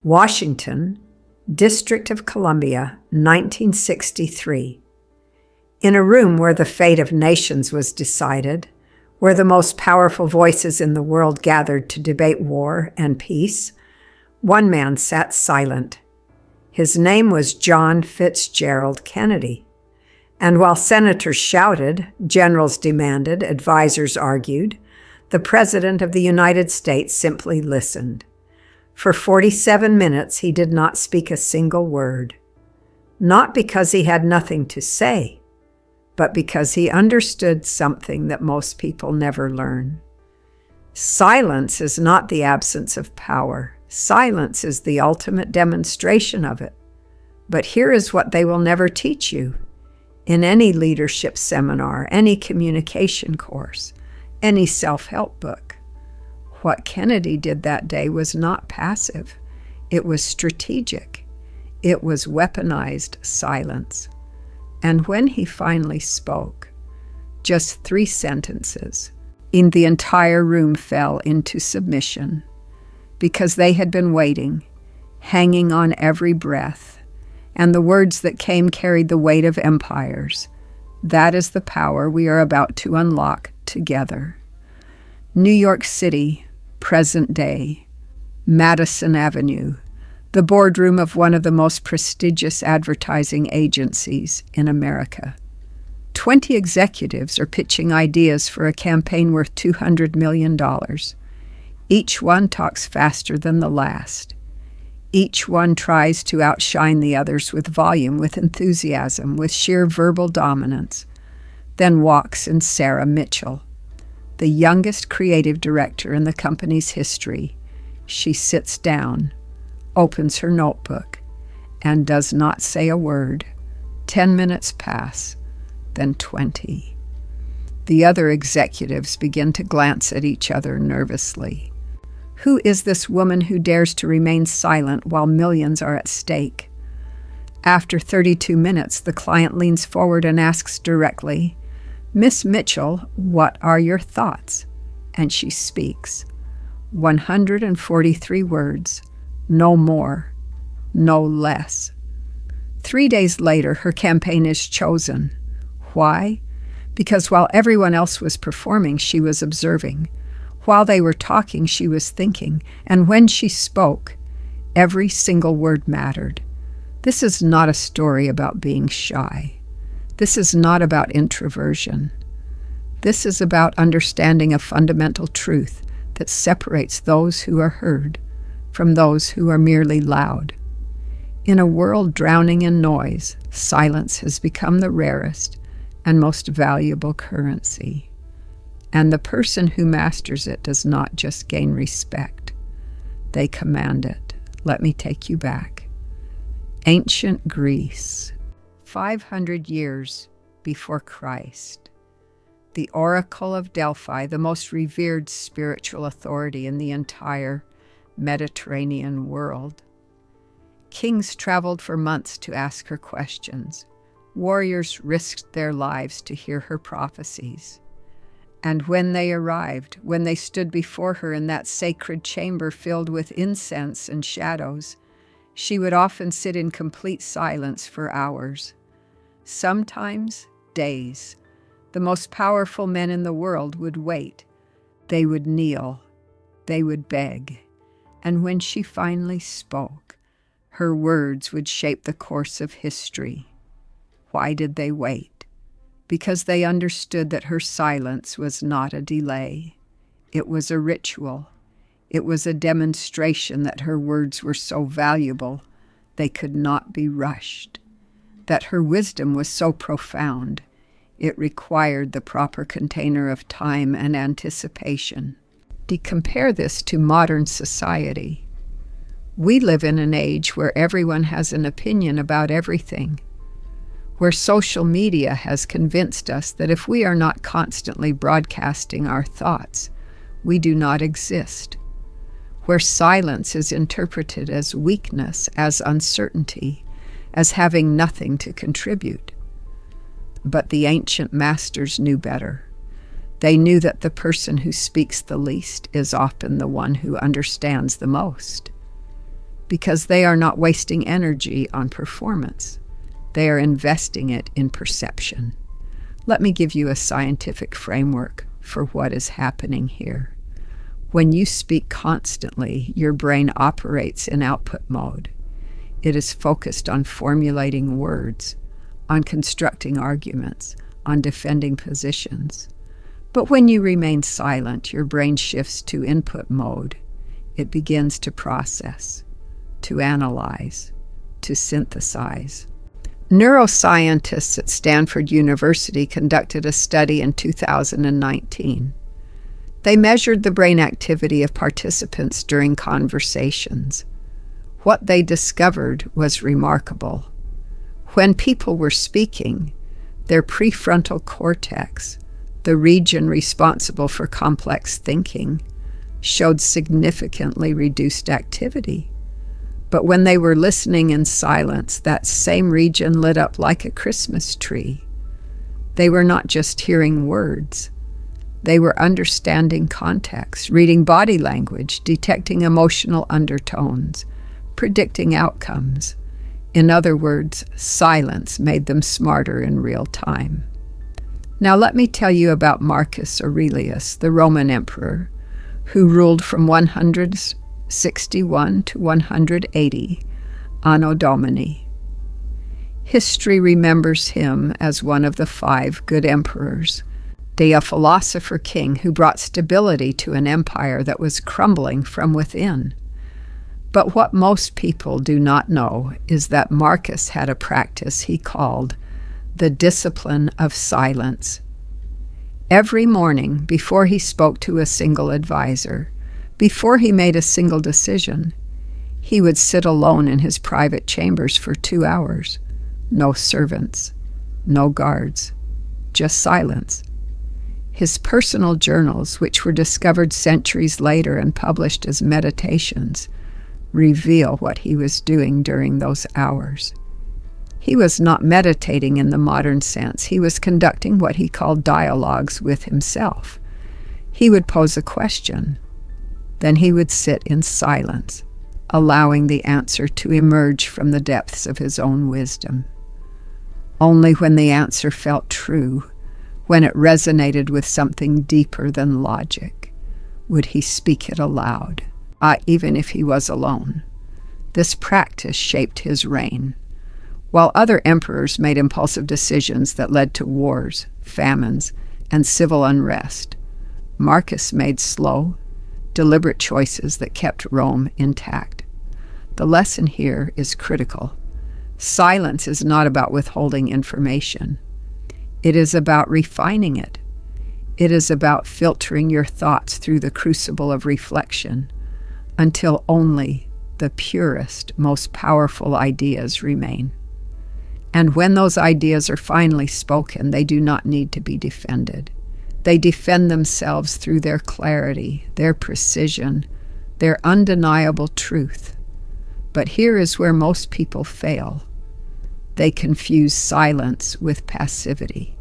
Washington, District of Columbia, 1963. In a room where the fate of nations was decided, where the most powerful voices in the world gathered to debate war and peace, one man sat silent. His name was John Fitzgerald Kennedy. And while senators shouted, generals demanded, advisors argued, the President of the United States simply listened. For 47 minutes, he did not speak a single word. Not because he had nothing to say, but because he understood something that most people never learn. Silence is not the absence of power. Silence is the ultimate demonstration of it. But here is what they will never teach you in any leadership seminar, any communication course, any self-help book. What Kennedy did that day was not passive. It was strategic. It was weaponized silence. And when he finally spoke, just 3 sentences, and the entire room fell into submission because they had been waiting, hanging on every breath, and the words that came carried the weight of empires. That is the power we are about to unlock together. New York City, present day, Madison Avenue, the boardroom of one of the most prestigious advertising agencies in America. 20 executives are pitching ideas for a campaign worth $200 million. Each one talks faster than the last. Each one tries to outshine the others with volume, with enthusiasm, with sheer verbal dominance. Then walks in Sarah Mitchell, the youngest creative director in the company's history. She sits down, opens her notebook, and does not say a word. 10 minutes pass, then 20. The other executives begin to glance at each other nervously. Who is this woman who dares to remain silent while millions are at stake? After 32 minutes, the client leans forward and asks directly, "Miss Mitchell, what are your thoughts?" And she speaks. 143 words, no more, no less. 3 days later, her campaign is chosen. Why? Because while everyone else was performing, she was observing. While they were talking, she was thinking. And when she spoke, every single word mattered. This is not a story about being shy. This is not about introversion. This is about understanding a fundamental truth that separates those who are heard from those who are merely loud. In a world drowning in noise, silence has become the rarest and most valuable currency. And the person who masters it does not just gain respect. They command it. Let me take you back. Ancient Greece, 500 years before Christ. The Oracle of Delphi, the most revered spiritual authority in the entire Mediterranean world. Kings traveled for months to ask her questions. Warriors risked their lives to hear her prophecies. And when they arrived, when they stood before her in that sacred chamber filled with incense and shadows, she would often sit in complete silence for hours, sometimes days. The most powerful men in the world would wait. They would kneel. They would beg. And when she finally spoke, her words would shape the course of history. Why did they wait? Because they understood that her silence was not a delay. It was a ritual. It was a demonstration that her words were so valuable they could not be rushed, that her wisdom was so profound it required the proper container of time and anticipation. Compare this to modern society. We live in an age where everyone has an opinion about everything, where social media has convinced us that if we are not constantly broadcasting our thoughts, we do not exist, where silence is interpreted as weakness, as uncertainty, as having nothing to contribute. But the ancient masters knew better. They knew that the person who speaks the least is often the one who understands the most. because they are not wasting energy on performance. They are investing it in perception. Let me give you a scientific framework for what is happening here. When you speak constantly, your brain operates in output mode. It is focused on formulating words, on constructing arguments, on defending positions. But when you remain silent, your brain shifts to input mode. It begins to process, to analyze, to synthesize. Neuroscientists at Stanford University conducted a study in 2019. They measured the brain activity of participants during conversations. What they discovered was remarkable. When people were speaking, their prefrontal cortex, the region responsible for complex thinking, showed significantly reduced activity. But when they were listening in silence, that same region lit up like a Christmas tree. They were not just hearing words. They were understanding context, reading body language, detecting emotional undertones, predicting outcomes. In other words, silence made them smarter in real time. Now let me tell you about Marcus Aurelius, the Roman emperor, who ruled from 161 to 180 Anno Domini. History remembers him as one of the 5 good emperors, a philosopher king who brought stability to an empire that was crumbling from within. But what most people do not know is that Marcus had a practice he called the discipline of silence. Every morning, before he spoke to a single advisor, before he made a single decision, he would sit alone in his private chambers for 2 hours. No servants, no guards, just silence. His personal journals, which were discovered centuries later and published as meditations, reveal what he was doing during those hours. He was not meditating in the modern sense. He was conducting what he called dialogues with himself. He would pose a question. Then he would sit in silence, allowing the answer to emerge from the depths of his own wisdom. Only when the answer felt true, when it resonated with something deeper than logic, would he speak it aloud, even if he was alone. This practice shaped his reign. While other emperors made impulsive decisions that led to wars, famines, and civil unrest, Marcus made slow, deliberate choices that kept Rome intact. The lesson here is critical. Silence is not about withholding information. It is about refining it. It is about filtering your thoughts through the crucible of reflection until only the purest, most powerful ideas remain. And when those ideas are finally spoken, they do not need to be defended. They defend themselves through their clarity, their precision, their undeniable truth. But here is where most people fail. They confuse silence with passivity.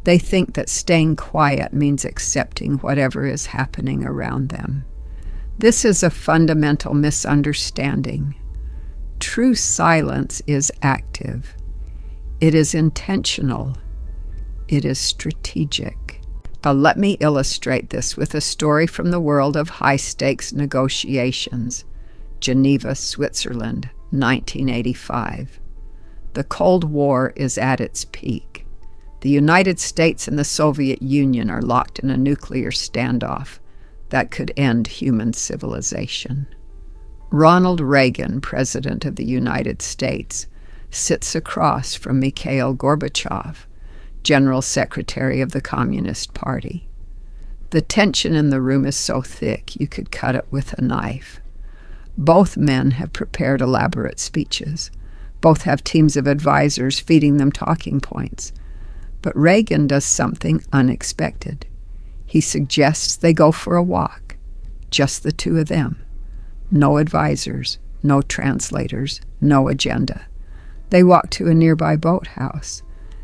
They think that staying quiet means accepting whatever is happening around them. This is a fundamental misunderstanding. True silence is active. It is intentional. It is strategic. Let me illustrate this with a story from the world of high-stakes negotiations. Geneva, Switzerland, 1985. The Cold War is at its peak. The United States and the Soviet Union are locked in a nuclear standoff that could end human civilization. Ronald Reagan, President of the United States, sits across from Mikhail Gorbachev, General Secretary of the Communist Party. The tension in the room is so thick you could cut it with a knife. Both men have prepared elaborate speeches. Both have teams of advisors feeding them talking points. But Reagan does something unexpected. He suggests they go for a walk, just the two of them. No advisors, no translators, no agenda. They walk to a nearby boathouse,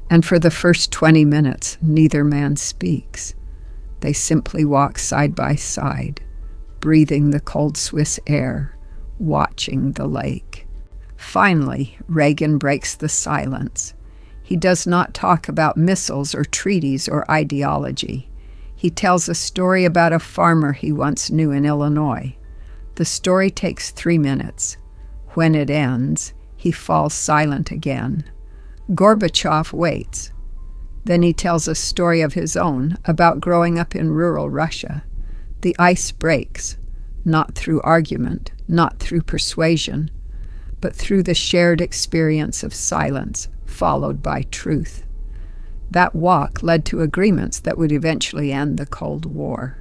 and for the first 20 minutes, neither man speaks. They simply walk side by side, breathing the cold Swiss air, watching the lake. Finally, Reagan breaks the silence. He does not talk about missiles or treaties or ideology. He tells a story about a farmer he once knew in Illinois. The story takes 3 minutes. When it ends, he falls silent again. Gorbachev waits. Then he tells a story of his own about growing up in rural Russia. The ice breaks, not through argument, not through persuasion, but through the shared experience of silence, followed by truth. That walk led to agreements that would eventually end the Cold War.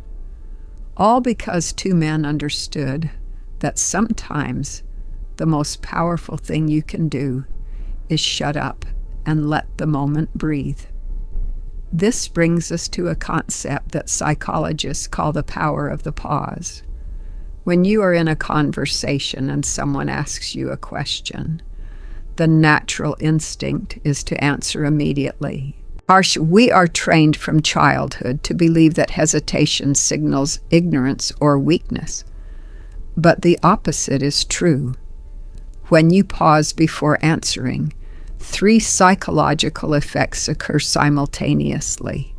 All because 2 men understood that sometimes the most powerful thing you can do is shut up and let the moment breathe. This brings us to a concept that psychologists call the power of the pause. When you are in a conversation and someone asks you a question, the natural instinct is to answer immediately. We are trained from childhood to believe that hesitation signals ignorance or weakness. But the opposite is true. When you pause before answering, 3 psychological effects occur simultaneously.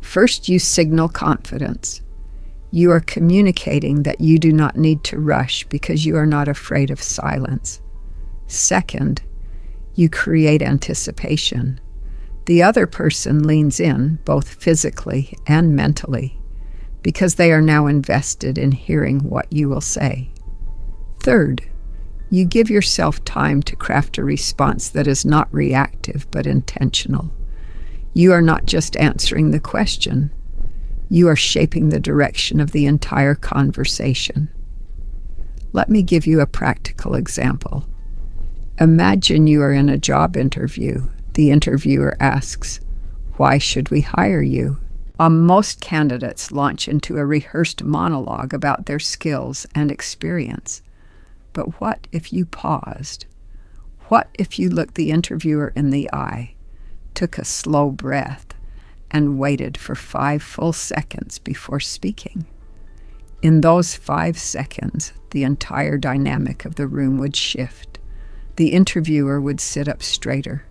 First, you signal confidence. You are communicating that you do not need to rush because you are not afraid of silence. Second, you create anticipation. The other person leans in, both physically and mentally, because they are now invested in hearing what you will say. Third, you give yourself time to craft a response that is not reactive but intentional. You are not just answering the question, you are shaping the direction of the entire conversation. Let me give you a practical example. Imagine you are in a job interview. The interviewer asks, "Why should we hire you?" Most candidates launch into a rehearsed monologue about their skills and experience. But what if you paused? What if you looked the interviewer in the eye, took a slow breath, and waited for 5 full seconds before speaking? In those 5 seconds, the entire dynamic of the room would shift. The interviewer would sit up straighter.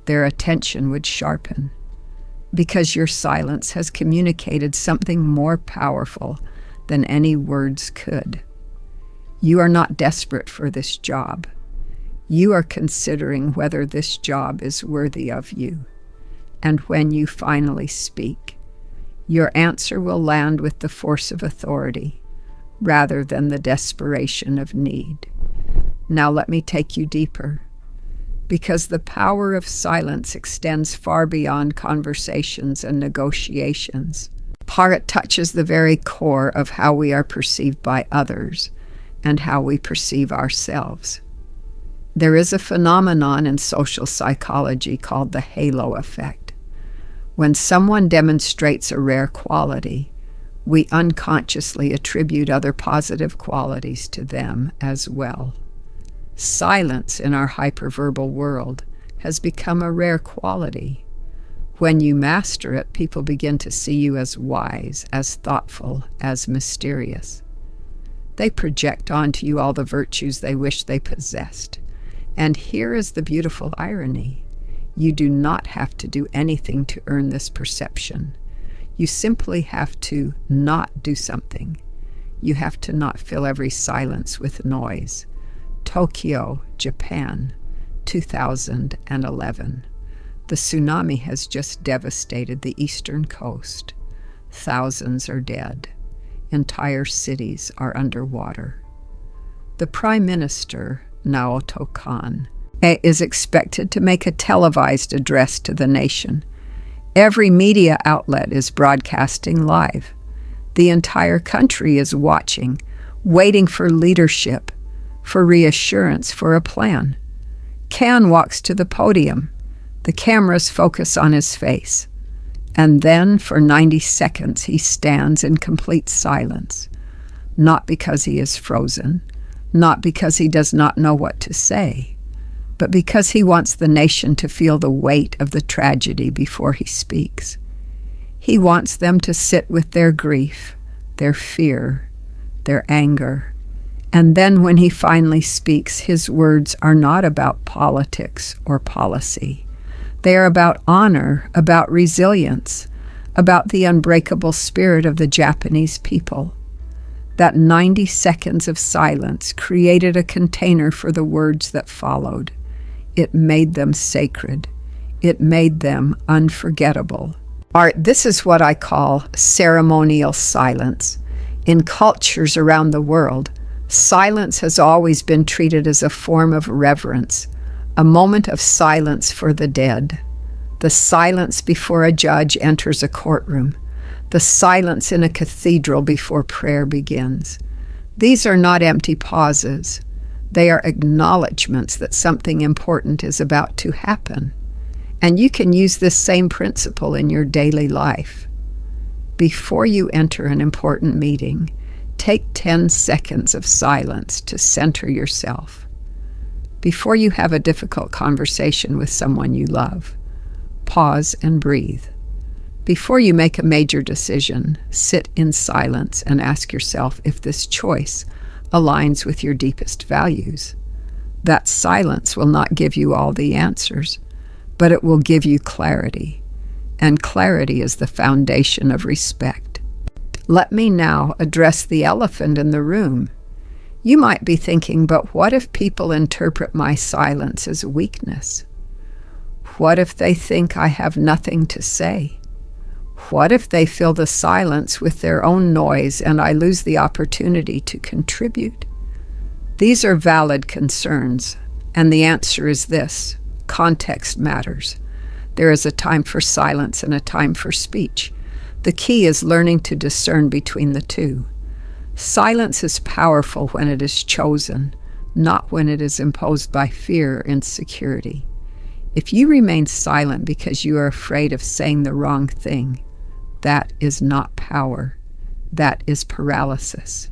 Their attention would sharpen, because your silence has communicated something more powerful than any words could. You are not desperate for this job. You are considering whether this job is worthy of you. And when you finally speak, your answer will land with the force of authority rather than the desperation of need. Now let me take you deeper, because the power of silence extends far beyond conversations and negotiations. It touches the very core of how we are perceived by others and how we perceive ourselves. There is a phenomenon in social psychology called the halo effect. When someone demonstrates a rare quality, we unconsciously attribute other positive qualities to them as well. Silence in our hyperverbal world has become a rare quality. When you master it, people begin to see you as wise, as thoughtful, as mysterious. They project onto you all the virtues they wish they possessed. And here is the beautiful irony. You do not have to do anything to earn this perception. You simply have to not do something. You have to not fill every silence with noise. Tokyo, Japan, 2011. The tsunami has just devastated the eastern coast. Thousands are dead. Entire cities are underwater. The Prime Minister, Naoto Kan, is expected to make a televised address to the nation. Every media outlet is broadcasting live. The entire country is watching, waiting for leadership, for reassurance, for a plan. Kan walks to the podium. The cameras focus on his face. And then, for 90 seconds, he stands in complete silence. Not because he is frozen, not because he does not know what to say, but because he wants the nation to feel the weight of the tragedy before he speaks. He wants them to sit with their grief, their fear, their anger, And then when he finally speaks, his words are not about politics or policy. They are about honor, about resilience, about the unbreakable spirit of the Japanese people. That 90 seconds of silence created a container for the words that followed. It made them sacred. It made them unforgettable. Art, this is what I call ceremonial silence. In cultures around the world, silence has always been treated as a form of reverence, a moment of silence for the dead. The silence before a judge enters a courtroom. The silence in a cathedral before prayer begins. These are not empty pauses. They are acknowledgments that something important is about to happen. And you can use this same principle in your daily life. Before you enter an important meeting, take 10 seconds of silence to center yourself. Before you have a difficult conversation with someone you love, pause and breathe. Before you make a major decision, sit in silence and ask yourself if this choice aligns with your deepest values. That silence will not give you all the answers, but it will give you clarity. And clarity is the foundation of respect. Let me now address the elephant in the room. You might be thinking, but what if people interpret my silence as weakness? What if they think I have nothing to say? What if they fill the silence with their own noise and I lose the opportunity to contribute? These are valid concerns, and the answer is this: context matters. There is a time for silence and a time for speech. The key is learning to discern between the two. Silence is powerful when it is chosen, not when it is imposed by fear or insecurity. If you remain silent because you are afraid of saying the wrong thing, that is not power. That is paralysis.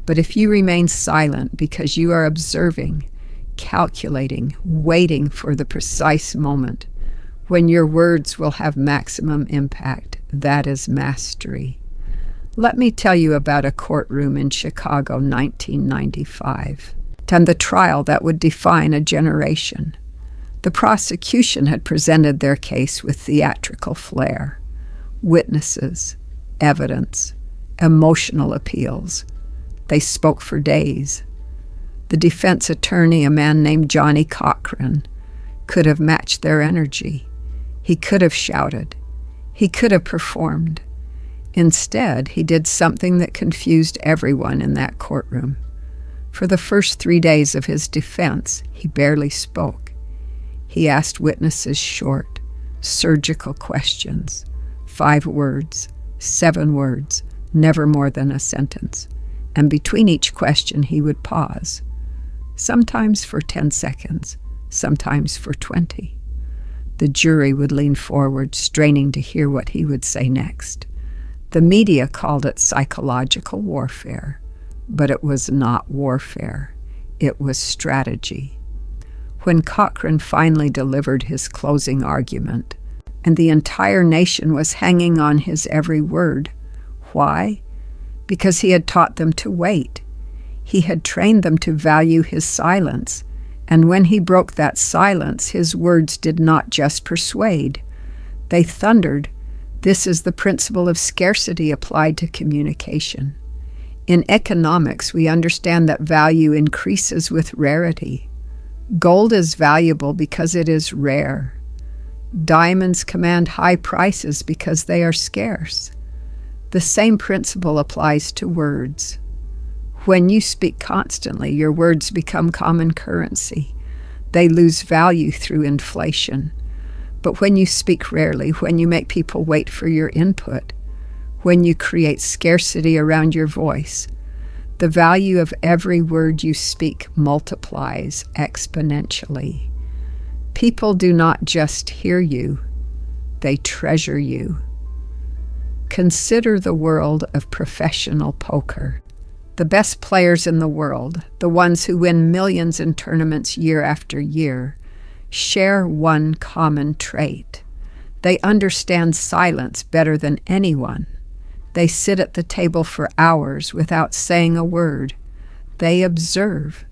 But if you remain silent because you are observing, calculating, waiting for the precise moment when your words will have maximum impact, that is mastery. Let me tell you about a courtroom in Chicago, 1995, and the trial that would define a generation. The prosecution had presented their case with theatrical flair. Witnesses, evidence, emotional appeals. They spoke for days. The defense attorney, a man named Johnny Cochran, could have matched their energy. He could have shouted. He could have performed. Instead, he did something that confused everyone in that courtroom. For the first 3 days of his defense, he barely spoke. He asked witnesses short, surgical questions. 5 words, 7 words, never more than a sentence. And between each question, he would pause, sometimes for 10 seconds, sometimes for 20. The jury would lean forward, straining to hear what he would say next. The media called it psychological warfare, but it was not warfare. It was strategy. When Cochran finally delivered his closing argument, and the entire nation was hanging on his every word. Why? Because he had taught them to wait. He had trained them to value his silence, and when he broke that silence, his words did not just persuade. They thundered. This is the principle of scarcity applied to communication. In economics, we understand that value increases with rarity. Gold is valuable because it is rare. Diamonds command high prices because they are scarce. The same principle applies to words. When you speak constantly, your words become common currency. They lose value through inflation. But when you speak rarely, when you make people wait for your input, when you create scarcity around your voice, the value of every word you speak multiplies exponentially. People do not just hear you, they treasure you. Consider the world of professional poker. The best players in the world, the ones who win millions in tournaments year after year, share one common trait. They understand silence better than anyone. They sit at the table for hours without saying a word. They observe.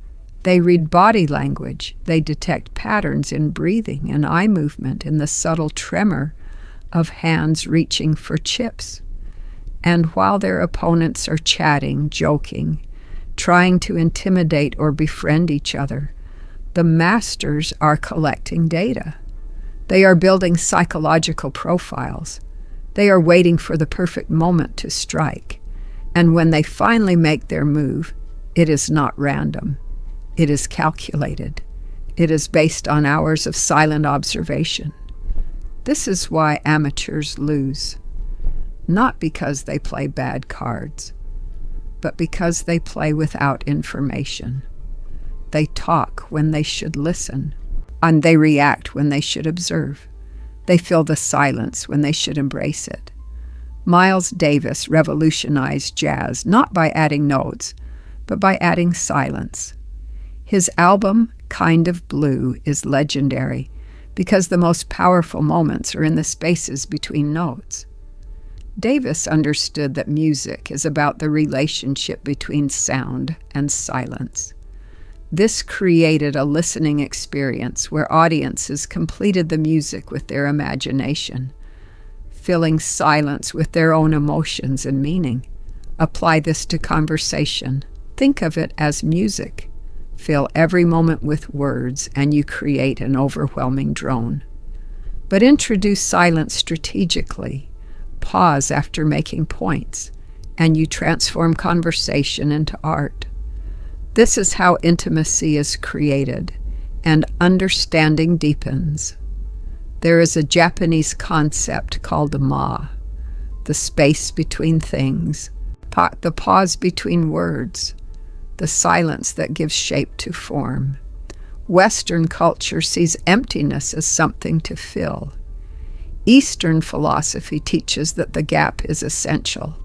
They read body language. They detect patterns in breathing and eye movement, in the subtle tremor of hands reaching for chips. And while their opponents are chatting, joking, trying to intimidate or befriend each other, the masters are collecting data. They are building psychological profiles. They are waiting for the perfect moment to strike. And when they finally make their move, it is not random. It is calculated. It is based on hours of silent observation. This is why amateurs lose. Not because they play bad cards, but because they play without information. They talk when they should listen, and they react when they should observe. They fill the silence when they should embrace it. Miles Davis revolutionized jazz not by adding notes, but by adding silence. His album, Kind of Blue, is legendary because the most powerful moments are in the spaces between notes. Davis understood that music is about the relationship between sound and silence. This created a listening experience where audiences completed the music with their imagination, filling silence with their own emotions and meaning. Apply this to conversation. Think of it as music. Fill every moment with words, and you create an overwhelming drone. But introduce silence strategically. Pause after making points, and you transform conversation into art. This is how intimacy is created, and understanding deepens. There is a Japanese concept called ma, the space between things, the pause between words, the silence that gives shape to form. Western culture sees emptiness as something to fill. Eastern philosophy teaches that the gap is essential.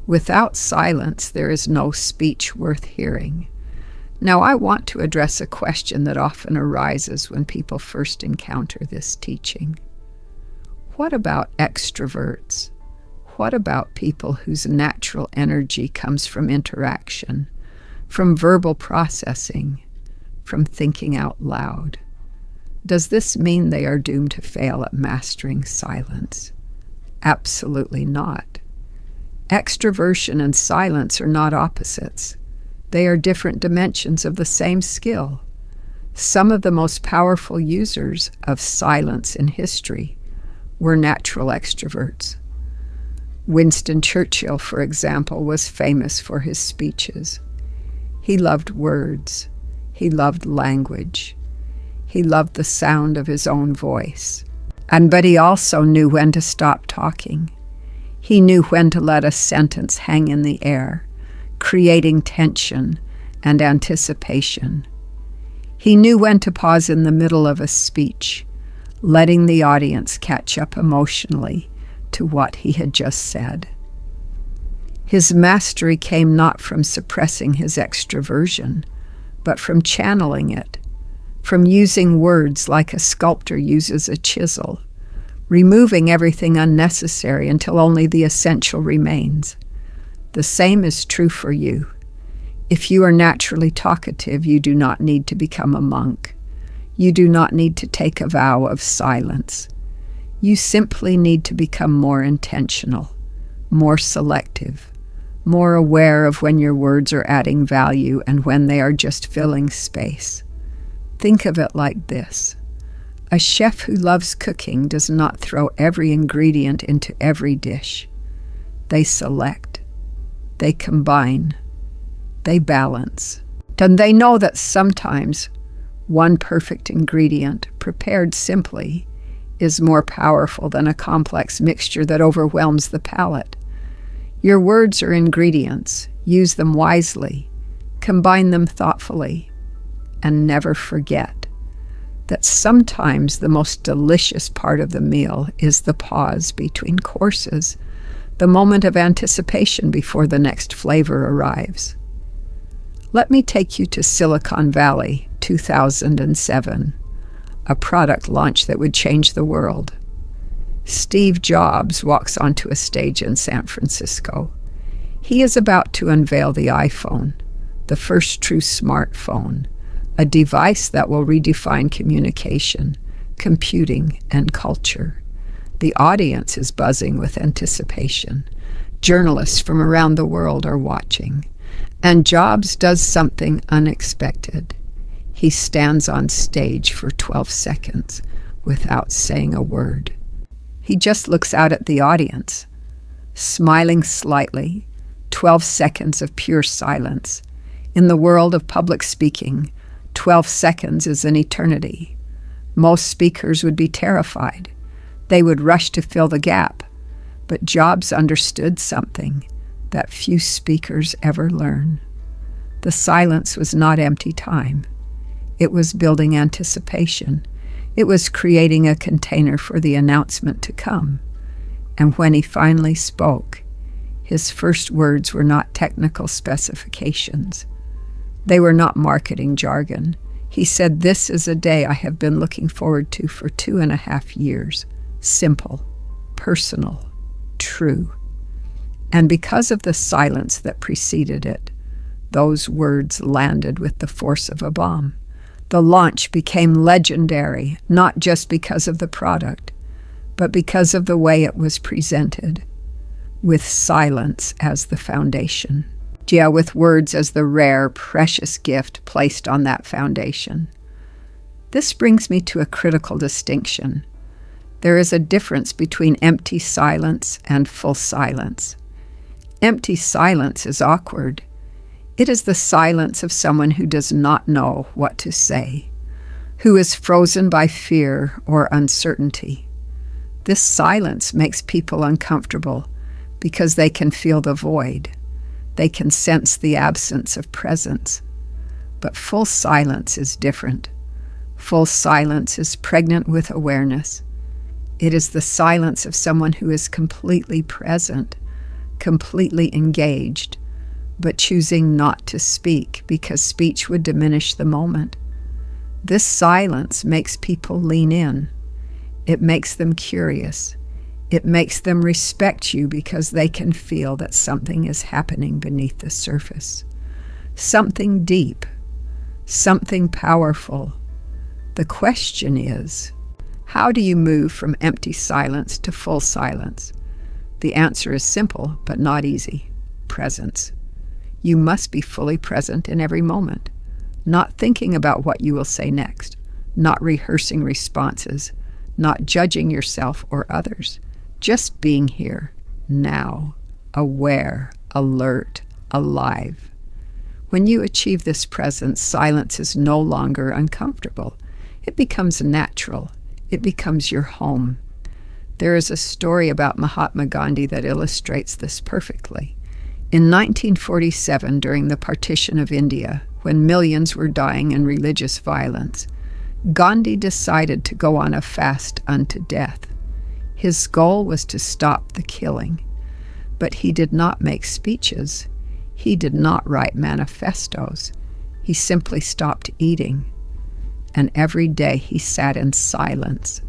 Without silence, there is no speech worth hearing. Now, I want to address a question that often arises when people first encounter this teaching. What about extroverts? What about people whose natural energy comes from interaction, from verbal processing, from thinking out loud? Does this mean they are doomed to fail at mastering silence? Absolutely not. Extroversion and silence are not opposites. They are different dimensions of the same skill. Some of the most powerful users of silence in history were natural extroverts. Winston Churchill, for example, was famous for his speeches. He loved words. He loved language. He loved the sound of his own voice. But he also knew when to stop talking. He knew when to let a sentence hang in the air, creating tension and anticipation. He knew when to pause in the middle of a speech, letting the audience catch up emotionally to what he had just said. His mastery came not from suppressing his extroversion, but from channeling it, from using words like a sculptor uses a chisel, removing everything unnecessary until only the essential remains. The same is true for you. If you are naturally talkative, you do not need to become a monk. You do not need to take a vow of silence. You simply need to become more intentional, more selective, more aware of when your words are adding value and when they are just filling space. Think of it like this. A chef who loves cooking does not throw every ingredient into every dish. They select. They combine. They balance. And they know that sometimes one perfect ingredient, prepared simply, is more powerful than a complex mixture that overwhelms the palate. Your words are ingredients. Use them wisely. Combine them thoughtfully. And never forget that sometimes the most delicious part of the meal is the pause between courses, the moment of anticipation before the next flavor arrives. Let me take you to Silicon Valley, 2007, a product launch that would change the world. Steve Jobs walks onto a stage in San Francisco. He is about to unveil the iPhone, the first true smartphone, a device that will redefine communication, computing, and culture. The audience is buzzing with anticipation. Journalists from around the world are watching. And Jobs does something unexpected. He stands on stage for 12 seconds without saying a word. He just looks out at the audience, smiling slightly, 12 seconds of pure silence. In the world of public speaking, 12 seconds is an eternity. Most speakers would be terrified. They would rush to fill the gap. But Jobs understood something that few speakers ever learn. The silence was not empty time. It was building anticipation. It was creating a container for the announcement to come. And when he finally spoke, his first words were not technical specifications. They were not marketing jargon. He said, "This is a day I have been looking forward to for 2.5 years. Simple, personal, true." And because of the silence that preceded it, those words landed with the force of a bomb. The launch became legendary, not just because of the product, but because of the way it was presented, with silence as the foundation. Yeah, with words as the rare, precious gift placed on that foundation. This brings me to a critical distinction. There is a difference between empty silence and full silence. Empty silence is awkward. It is the silence of someone who does not know what to say, who is frozen by fear or uncertainty. This silence makes people uncomfortable because they can feel the void. They can sense the absence of presence. But full silence is different. Full silence is pregnant with awareness. It is the silence of someone who is completely present, completely engaged, but choosing not to speak because speech would diminish the moment. This silence makes people lean in. It makes them curious. It makes them respect you because they can feel that something is happening beneath the surface. Something deep, something powerful. The question is, how do you move from empty silence to full silence? The answer is simple, but not easy. Presence. You must be fully present in every moment, not thinking about what you will say next, not rehearsing responses, not judging yourself or others, just being here, now, aware, alert, alive. When you achieve this presence, silence is no longer uncomfortable. It becomes natural. It becomes your home. There is a story about Mahatma Gandhi that illustrates this perfectly. In 1947, during the partition of India, when millions were dying in religious violence, Gandhi decided to go on a fast unto death. His goal was to stop the killing, but he did not make speeches. He did not write manifestos. He simply stopped eating, and every day he sat in silence.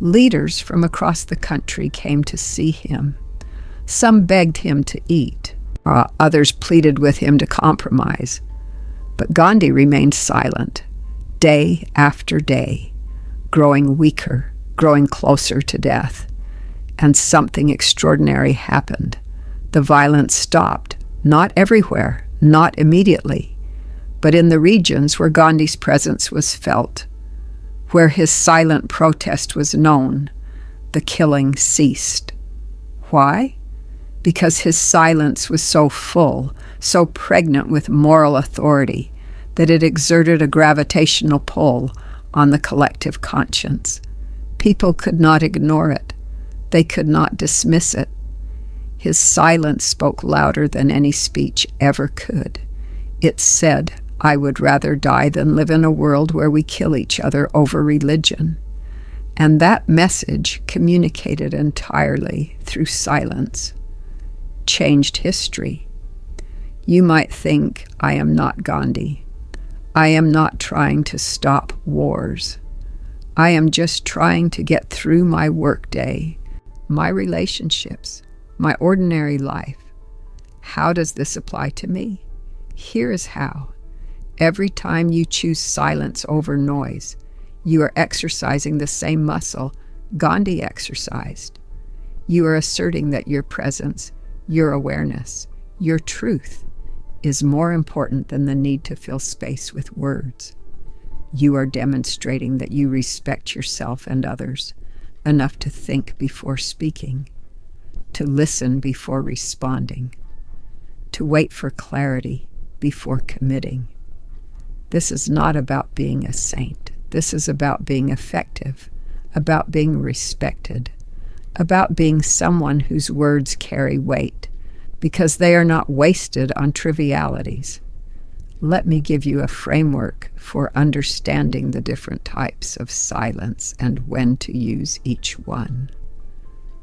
Leaders from across the country came to see him. Some begged him to eat. Others pleaded with him to compromise. But Gandhi remained silent, day after day, growing weaker, growing closer to death. And something extraordinary happened. The violence stopped, not everywhere, not immediately, but in the regions where Gandhi's presence was felt, where his silent protest was known, the killing ceased. Why? Because his silence was so full, so pregnant with moral authority, that it exerted a gravitational pull on the collective conscience. People could not ignore it. They could not dismiss it. His silence spoke louder than any speech ever could. It said, "I would rather die than live in a world where we kill each other over religion." And that message, communicated entirely through silence, changed history. You might think, I am not Gandhi. I am not trying to stop wars. I am just trying to get through my workday, my relationships, my ordinary life. How does this apply to me? Here is how. Every time you choose silence over noise, you are exercising the same muscle Gandhi exercised. You are asserting that your presence, your awareness, your truth is more important than the need to fill space with words. You are demonstrating that you respect yourself and others enough to think before speaking, to listen before responding, to wait for clarity before committing. This is not about being a saint. This is about being effective, about being respected, about being someone whose words carry weight, because they are not wasted on trivialities. Let me give you a framework for understanding the different types of silence and when to use each one.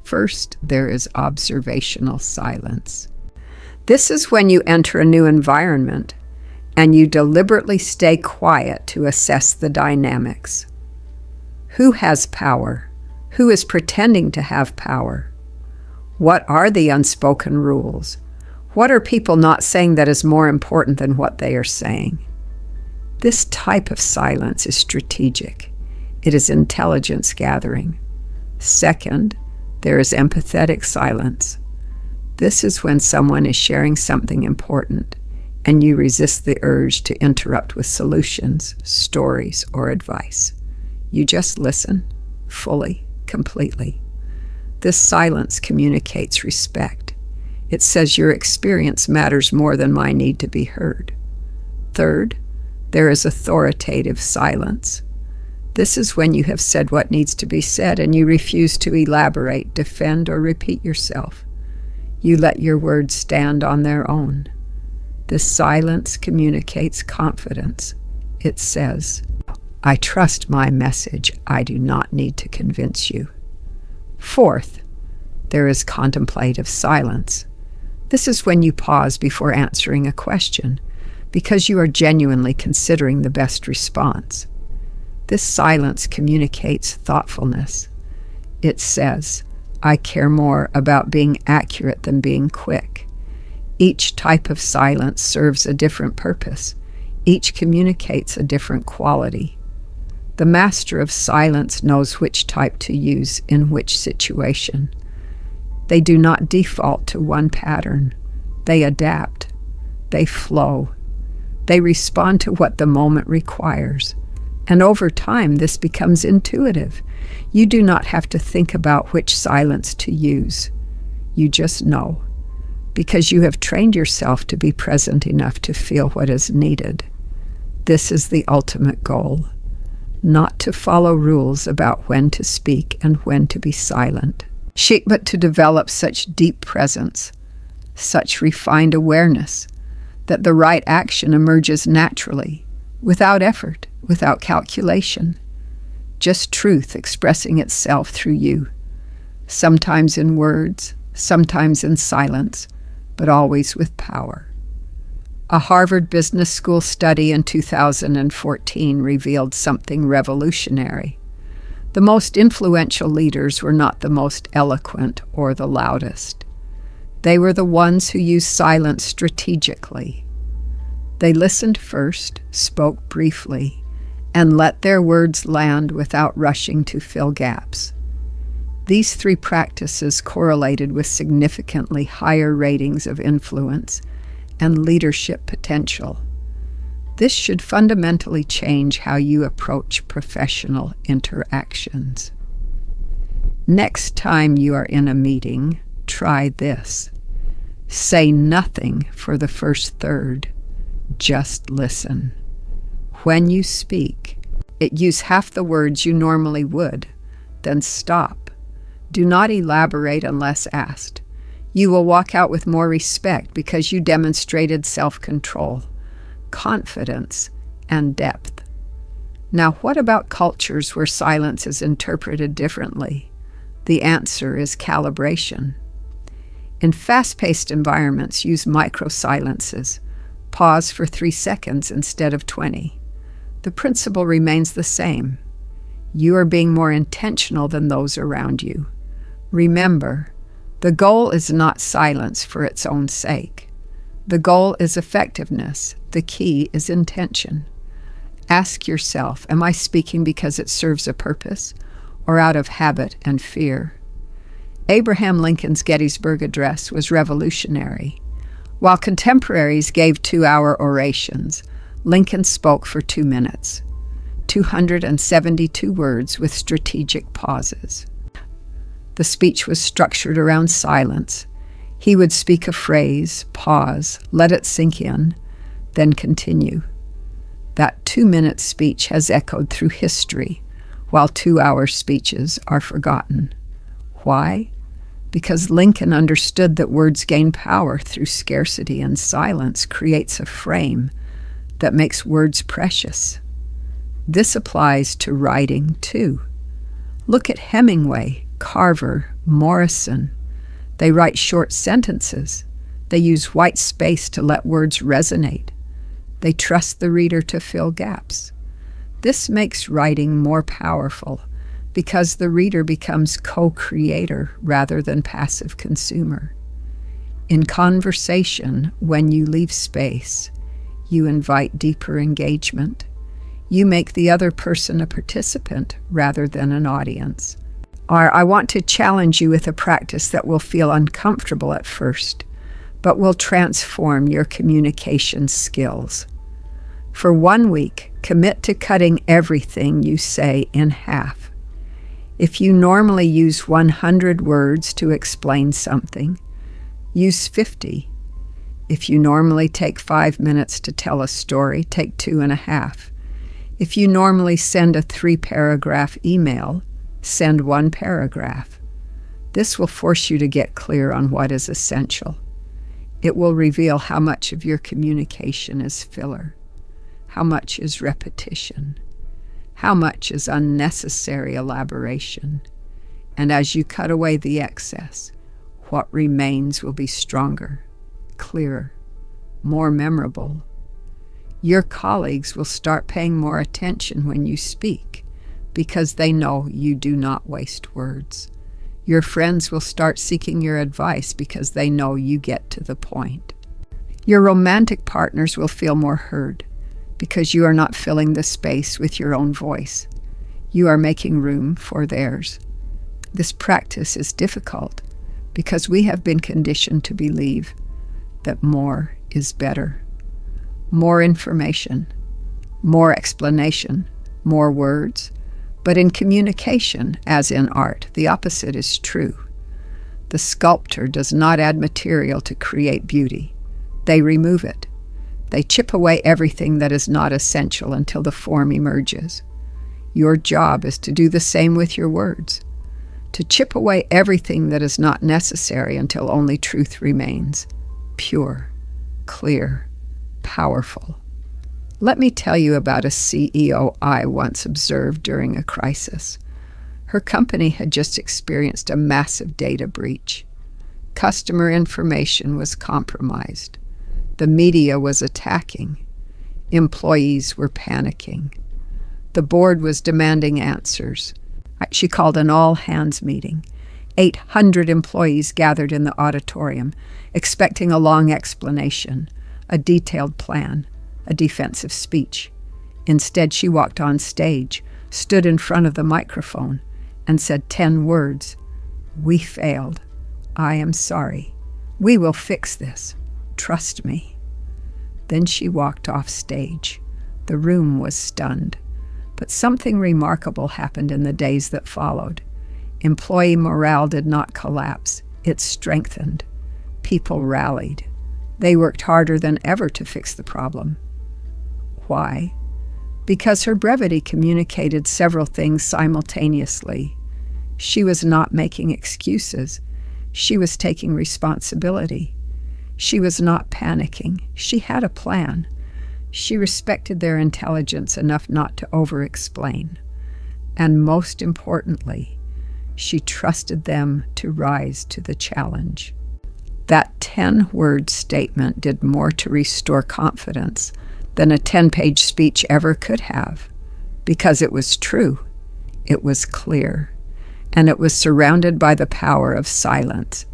First, there is observational silence. This is when you enter a new environment and you deliberately stay quiet to assess the dynamics. Who has power? Who is pretending to have power? What are the unspoken rules? What are people not saying that is more important than what they are saying? This type of silence is strategic. It is intelligence gathering. Second, there is empathetic silence. This is when someone is sharing something important and you resist the urge to interrupt with solutions, stories, or advice. You just listen, fully, completely. This silence communicates respect. It says your experience matters more than my need to be heard. Third, there is authoritative silence. This is when you have said what needs to be said and you refuse to elaborate, defend, or repeat yourself. You let your words stand on their own. This silence communicates confidence. It says, I trust my message. I do not need to convince you. Fourth, there is contemplative silence. This is when you pause before answering a question because you are genuinely considering the best response. This silence communicates thoughtfulness. It says, I care more about being accurate than being quick. Each type of silence serves a different purpose. Each communicates a different quality. The master of silence knows which type to use in which situation. They do not default to one pattern. They adapt. They flow. They respond to what the moment requires. And over time, this becomes intuitive. You do not have to think about which silence to use. You just know, because you have trained yourself to be present enough to feel what is needed. This is the ultimate goal, not to follow rules about when to speak and when to be silent, but to develop such deep presence, such refined awareness, that the right action emerges naturally, without effort, without calculation. Just truth expressing itself through you, sometimes in words, sometimes in silence, but always with power. A Harvard Business School study in 2014 revealed something revolutionary. The most influential leaders were not the most eloquent or the loudest. They were the ones who used silence strategically. They listened first, spoke briefly, and let their words land without rushing to fill gaps. These three practices correlated with significantly higher ratings of influence and leadership potential. This should fundamentally change how you approach professional interactions. Next time you are in a meeting, try this. Say nothing for the first third. Just listen. When you speak, use half the words you normally would. Then stop. Do not elaborate unless asked. You will walk out with more respect because you demonstrated self-control, confidence, and depth. Now, what about cultures where silence is interpreted differently? The answer is calibration. In fast-paced environments, use micro-silences. Pause for 3 seconds instead of 20. The principle remains the same. You are being more intentional than those around you. Remember, the goal is not silence for its own sake. The goal is effectiveness. The key is intention. Ask yourself, am I speaking because it serves a purpose or out of habit and fear? Abraham Lincoln's Gettysburg Address was revolutionary. While contemporaries gave 2-hour orations, Lincoln spoke for 2 minutes, 272 words with strategic pauses. The speech was structured around silence. He would speak a phrase, pause, let it sink in, then continue. That 2-minute speech has echoed through history, while 2-hour speeches are forgotten. Why? Because Lincoln understood that words gain power through scarcity, and silence creates a frame that makes words precious. This applies to writing, too. Look at Hemingway, Carver, Morrison. They write short sentences. They use white space to let words resonate. They trust the reader to fill gaps. This makes writing more powerful because the reader becomes co-creator rather than passive consumer. In conversation, when you leave space, you invite deeper engagement. You make the other person a participant rather than an audience. I want to challenge you with a practice that will feel uncomfortable at first, but will transform your communication skills. For 1 week, commit to cutting everything you say in half. If you normally use 100 words to explain something, use 50. If you normally take 5 minutes to tell a story, take 2.5. If you normally send a 3-paragraph email, send 1 paragraph. This will force you to get clear on what is essential. It will reveal how much of your communication is filler, how much is repetition, how much is unnecessary elaboration. And as you cut away the excess, what remains will be stronger, clearer, more memorable. Your colleagues will start paying more attention when you speak because they know you do not waste words. Your friends will start seeking your advice because they know you get to the point. Your romantic partners will feel more heard because you are not filling the space with your own voice. You are making room for theirs. This practice is difficult because we have been conditioned to believe that more is better. More information, more explanation, more words. But in communication, as in art, the opposite is true. The sculptor does not add material to create beauty. They remove it. They chip away everything that is not essential until the form emerges. Your job is to do the same with your words, to chip away everything that is not necessary until only truth remains, pure, clear, powerful. Let me tell you about a CEO I once observed during a crisis. Her company had just experienced a massive data breach. Customer information was compromised. The media was attacking. Employees were panicking. The board was demanding answers. She called an all-hands meeting. 800 employees gathered in the auditorium, expecting a long explanation, a detailed plan, a defensive speech. Instead, she walked on stage, stood in front of the microphone, and said 10 words. "We failed. I am sorry. We will fix this. Trust me." Then she walked off stage. The room was stunned. But something remarkable happened in the days that followed. Employee morale did not collapse. It strengthened. People rallied. They worked harder than ever to fix the problem. Why? Because her brevity communicated several things simultaneously. She was not making excuses. She was taking responsibility. She was not panicking. She had a plan. She respected their intelligence enough not to over-explain. And most importantly, she trusted them to rise to the challenge. That 10-word statement did more to restore confidence than a 10-page speech ever could have, because it was true, it was clear, and it was surrounded by the power of silence.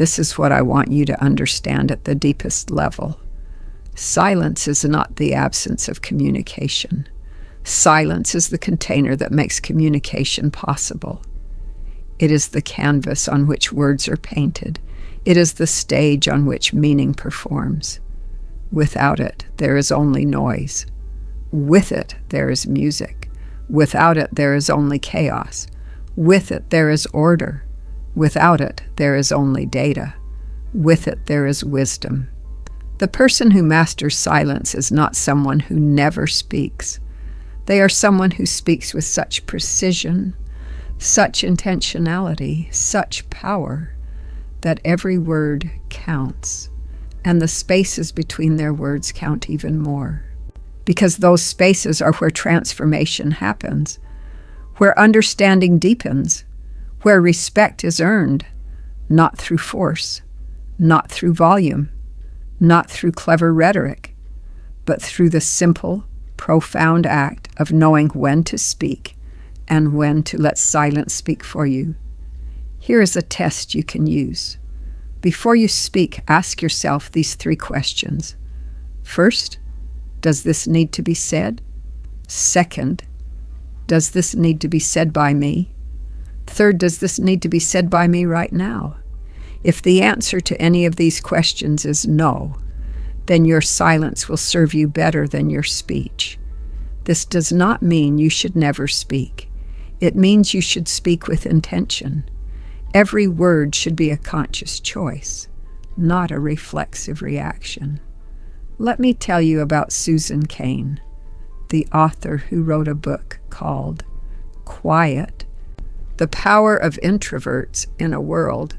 This is what I want you to understand at the deepest level. Silence is not the absence of communication. Silence is the container that makes communication possible. It is the canvas on which words are painted. It is the stage on which meaning performs. Without it, there is only noise. With it, there is music. Without it, there is only chaos. With it, there is order. Without it, there is only data. With it, there is wisdom. The person who masters silence is not someone who never speaks. They are someone who speaks with such precision, such intentionality, such power, that every word counts, and the spaces between their words count even more. Because those spaces are where transformation happens, where understanding deepens, where respect is earned, not through force, not through volume, not through clever rhetoric, but through the simple, profound act of knowing when to speak and when to let silence speak for you. Here is a test you can use. Before you speak, ask yourself these 3 questions. First, does this need to be said? Second, does this need to be said by me? Third, does this need to be said by me right now? If the answer to any of these questions is no, then your silence will serve you better than your speech. This does not mean you should never speak. It means you should speak with intention. Every word should be a conscious choice, not a reflexive reaction. Let me tell you about Susan Cain, the author who wrote a book called Quiet: The Power of Introverts in a World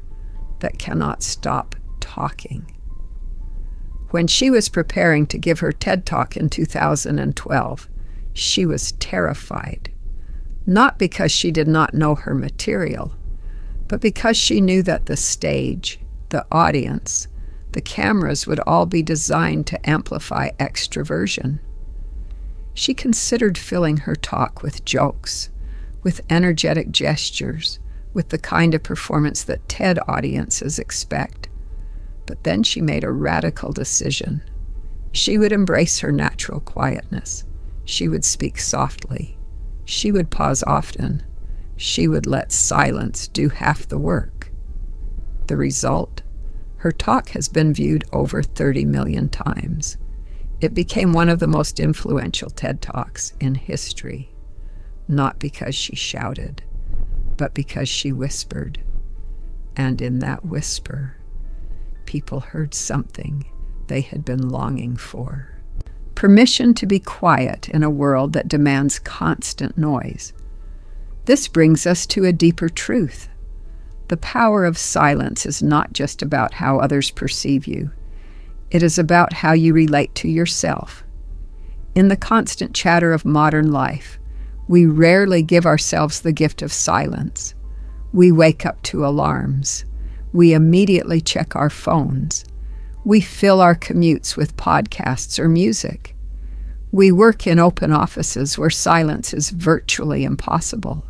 That Cannot Stop Talking. When she was preparing to give her TED Talk in 2012, she was terrified, not because she did not know her material, but because she knew that the stage, the audience, the cameras would all be designed to amplify extroversion. She considered filling her talk with jokes, with energetic gestures, with the kind of performance that TED audiences expect. But then she made a radical decision. She would embrace her natural quietness. She would speak softly. She would pause often. She would let silence do half the work. The result? Her talk has been viewed over 30 million times. It became one of the most influential TED Talks in history, not because she shouted, but because she whispered. And in that whisper, people heard something they had been longing for. Permission to be quiet in a world that demands constant noise. This brings us to a deeper truth. The power of silence is not just about how others perceive you. It is about how you relate to yourself. In the constant chatter of modern life, we rarely give ourselves the gift of silence. We wake up to alarms. We immediately check our phones. We fill our commutes with podcasts or music. We work in open offices where silence is virtually impossible.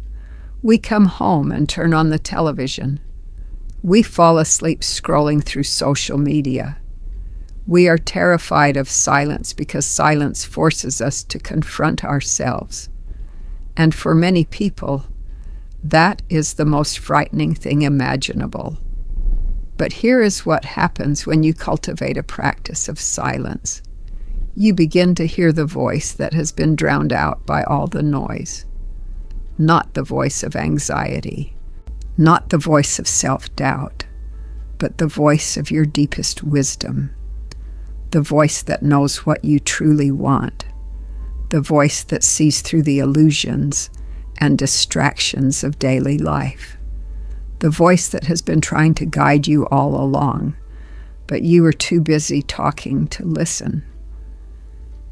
We come home and turn on the television. We fall asleep scrolling through social media. We are terrified of silence because silence forces us to confront ourselves. And for many people, that is the most frightening thing imaginable. But here is what happens when you cultivate a practice of silence. You begin to hear the voice that has been drowned out by all the noise. Not the voice of anxiety, not the voice of self-doubt, but the voice of your deepest wisdom. The voice that knows what you truly want. The voice that sees through the illusions and distractions of daily life. The voice that has been trying to guide you all along, but you were too busy talking to listen.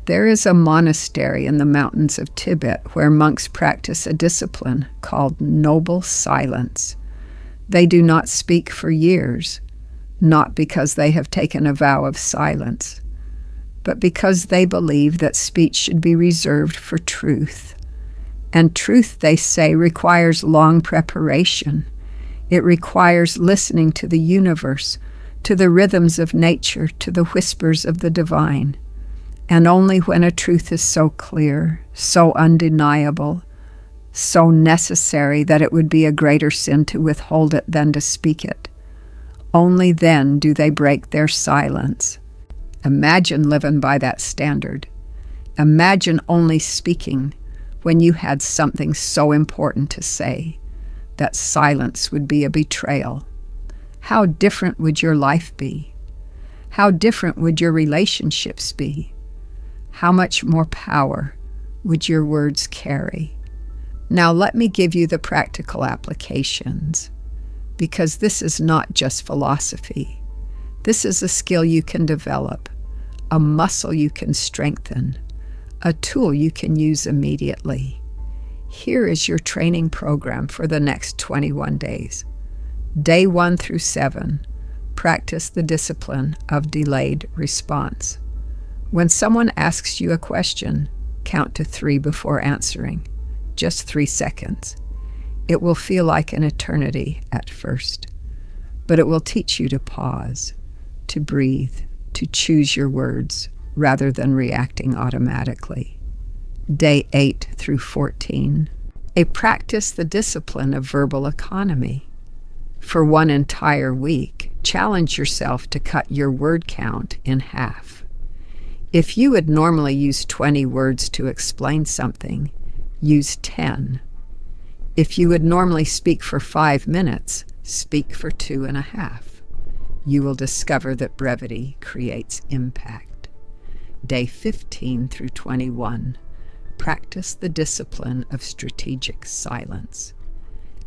There is a monastery in the mountains of Tibet where monks practice a discipline called noble silence. They do not speak for years, not because they have taken a vow of silence, but because they believe that speech should be reserved for truth. And truth, they say, requires long preparation. It requires listening to the universe, to the rhythms of nature, to the whispers of the divine. And only when a truth is so clear, so undeniable, so necessary that it would be a greater sin to withhold it than to speak it, only then do they break their silence. Imagine living by that standard. Imagine only speaking when you had something so important to say that silence would be a betrayal. How different would your life be? How different would your relationships be? How much more power would your words carry? Now let me give you the practical applications, because this is not just philosophy. This is a skill you can develop, a muscle you can strengthen, a tool you can use immediately. Here is your training program for the next 21 days. Day 1 through 7, practice the discipline of delayed response. When someone asks you a question, count to 3 before answering. Just 3 seconds. It will feel like an eternity at first, but it will teach you to pause, to breathe, to choose your words rather than reacting automatically. Day 8 through 14. Practice the discipline of verbal economy. For 1 entire week, challenge yourself to cut your word count in half. If you would normally use 20 words to explain something, use 10. If you would normally speak for 5 minutes, speak for 2.5. You will discover that brevity creates impact. Day 15 through 21. Practice the discipline of strategic silence.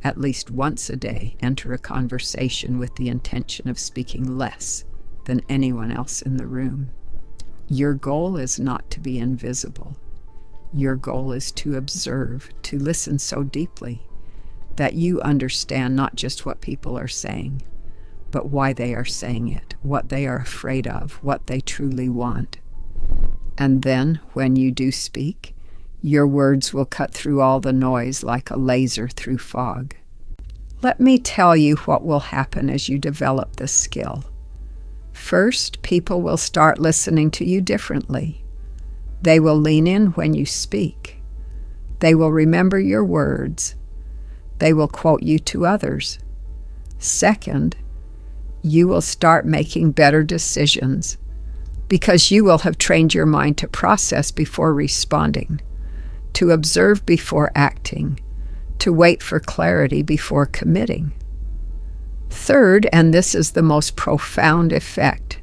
At least once a day, enter a conversation with the intention of speaking less than anyone else in the room. Your goal is not to be invisible. Your goal is to observe, to listen so deeply that you understand not just what people are saying, but why they are saying it, what they are afraid of, what they truly want. And then, when you do speak, your words will cut through all the noise like a laser through fog. Let me tell you what will happen as you develop this skill. First, people will start listening to you differently. They will lean in when you speak. They will remember your words. They will quote you to others. Second, you will start making better decisions because you will have trained your mind to process before responding, to observe before acting, to wait for clarity before committing. Third, and this is the most profound effect,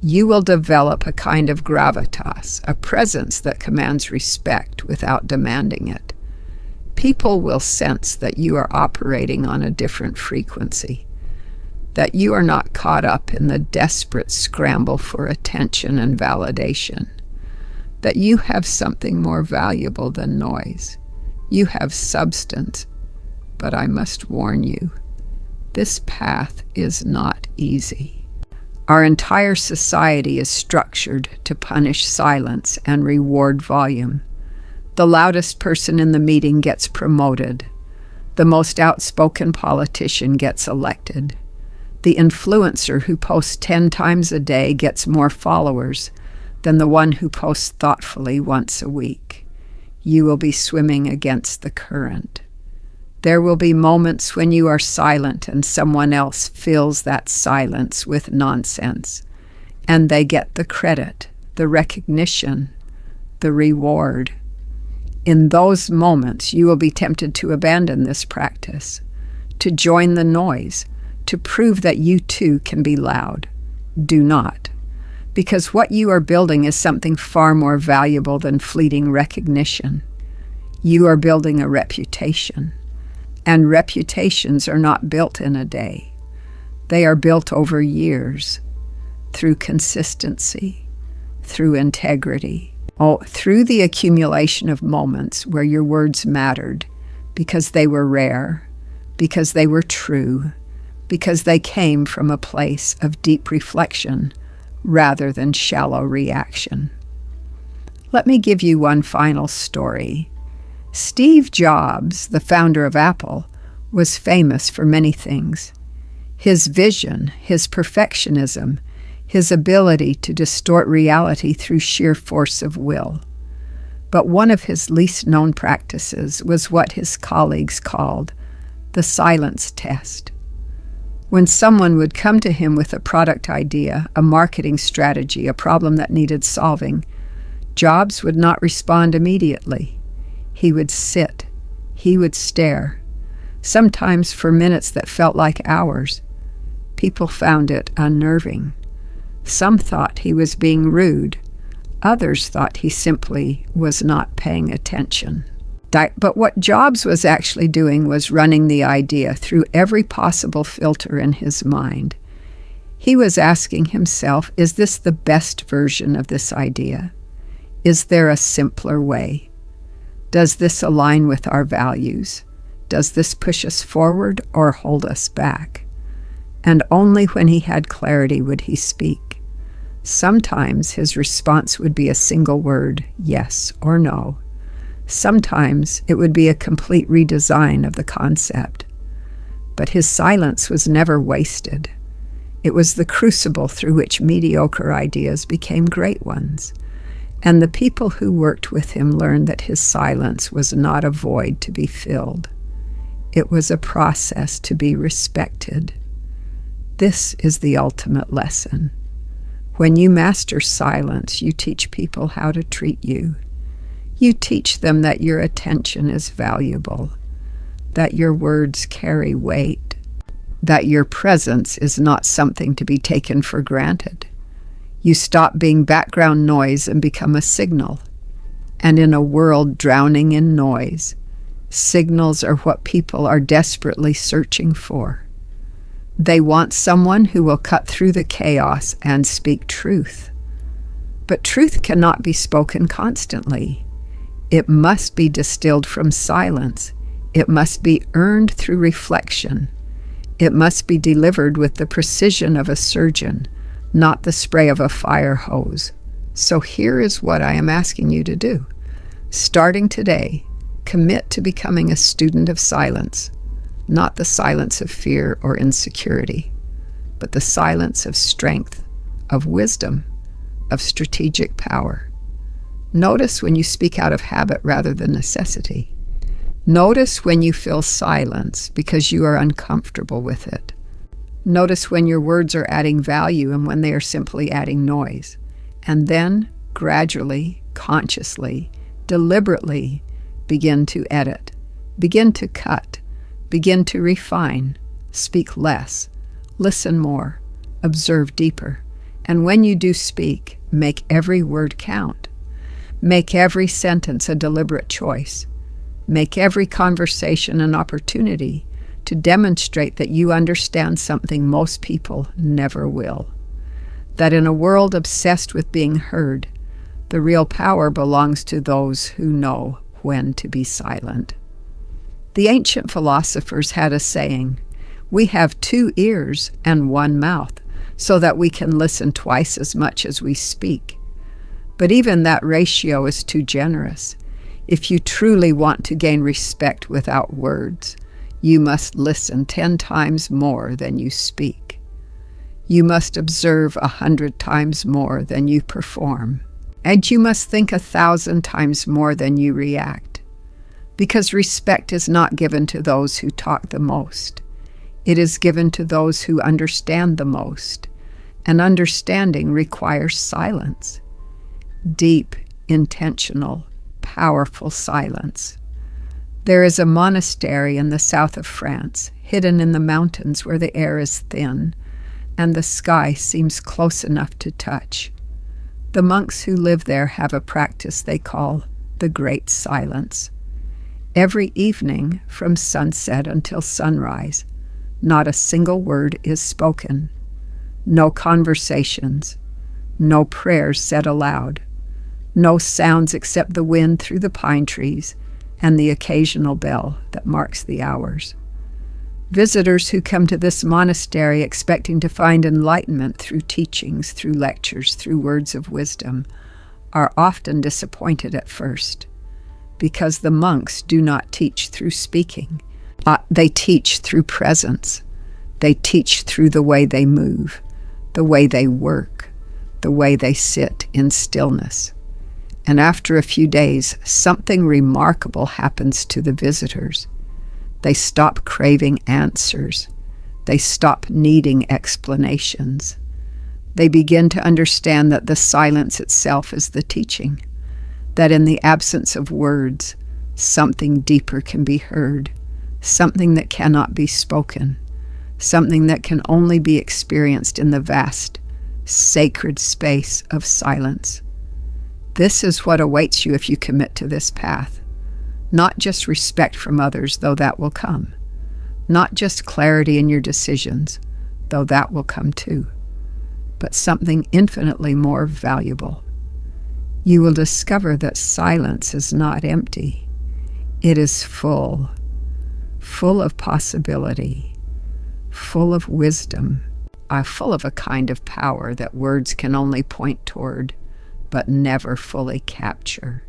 you will develop a kind of gravitas, a presence that commands respect without demanding it. People will sense that you are operating on a different frequency, that you are not caught up in the desperate scramble for attention and validation, that you have something more valuable than noise. You have substance, but I must warn you, this path is not easy. Our entire society is structured to punish silence and reward volume. The loudest person in the meeting gets promoted. The most outspoken politician gets elected. The influencer who posts 10 times a day gets more followers than the one who posts thoughtfully once a week. You will be swimming against the current. There will be moments when you are silent and someone else fills that silence with nonsense, and they get the credit, the recognition, the reward. In those moments, you will be tempted to abandon this practice, to join the noise, to prove that you too can be loud. Do not, because what you are building is something far more valuable than fleeting recognition. You are building a reputation. And reputations are not built in a day. They are built over years, through consistency, through integrity, through the accumulation of moments where your words mattered because they were rare, because they were true, because they came from a place of deep reflection rather than shallow reaction. Let me give you one final story. Steve Jobs, the founder of Apple, was famous for many things. His vision, his perfectionism, his ability to distort reality through sheer force of will. But one of his least known practices was what his colleagues called the silence test. When someone would come to him with a product idea, a marketing strategy, a problem that needed solving, Jobs would not respond immediately. He would sit. He would stare, sometimes for minutes that felt like hours. People found it unnerving. Some thought he was being rude. Others thought he simply was not paying attention. But what Jobs was actually doing was running the idea through every possible filter in his mind. He was asking himself, is this the best version of this idea? Is there a simpler way? Does this align with our values? Does this push us forward or hold us back? And only when he had clarity would he speak. Sometimes his response would be a single word, yes or no. Sometimes it would be a complete redesign of the concept. But his silence was never wasted. It was the crucible through which mediocre ideas became great ones. And the people who worked with him learned that his silence was not a void to be filled. It was a process to be respected. This is the ultimate lesson. When you master silence, you teach people how to treat you. You teach them that your attention is valuable, that your words carry weight, that your presence is not something to be taken for granted. You stop being background noise and become a signal. And in a world drowning in noise, signals are what people are desperately searching for. They want someone who will cut through the chaos and speak truth. But truth cannot be spoken constantly. It must be distilled from silence. It must be earned through reflection. It must be delivered with the precision of a surgeon, not the spray of a fire hose. So here is what I am asking you to do. Starting today, commit to becoming a student of silence, not the silence of fear or insecurity, but the silence of strength, of wisdom, of strategic power. Notice when you speak out of habit rather than necessity. Notice when you feel silence because you are uncomfortable with it. Notice when your words are adding value and when they are simply adding noise. And then, gradually, consciously, deliberately, begin to edit. Begin to cut. Begin to refine. Speak less. Listen more. Observe deeper. And when you do speak, make every word count. Make every sentence a deliberate choice. Make every conversation an opportunity to demonstrate that you understand something most people never will. That in a world obsessed with being heard, the real power belongs to those who know when to be silent. The ancient philosophers had a saying, "We have 2 ears and 1 mouth, so that we can listen twice as much as we speak." But even that ratio is too generous. If you truly want to gain respect without words, you must listen 10 times more than you speak. You must observe 100 times more than you perform. And you must think 1,000 times more than you react. Because respect is not given to those who talk the most. It is given to those who understand the most. And understanding requires silence. Deep, intentional, powerful silence. There is a monastery in the south of France, hidden in the mountains where the air is thin, and the sky seems close enough to touch. The monks who live there have a practice they call the Great Silence. Every evening, from sunset until sunrise, not a single word is spoken. No conversations, no prayers said aloud. No sounds except the wind through the pine trees and the occasional bell that marks the hours. Visitors who come to this monastery expecting to find enlightenment through teachings, through lectures, through words of wisdom, are often disappointed at first, because the monks do not teach through speaking. They teach through presence. They teach through the way they move, the way they work, the way they sit in stillness. And after a few days, something remarkable happens to the visitors. They stop craving answers. They stop needing explanations. They begin to understand that the silence itself is the teaching, that in the absence of words, something deeper can be heard, something that cannot be spoken, something that can only be experienced in the vast, sacred space of silence. This is what awaits you if you commit to this path. Not just respect from others, though that will come. Not just clarity in your decisions, though that will come too. But something infinitely more valuable. You will discover that silence is not empty. It is full of possibility, full of wisdom, full of a kind of power that words can only point toward, but never fully capture.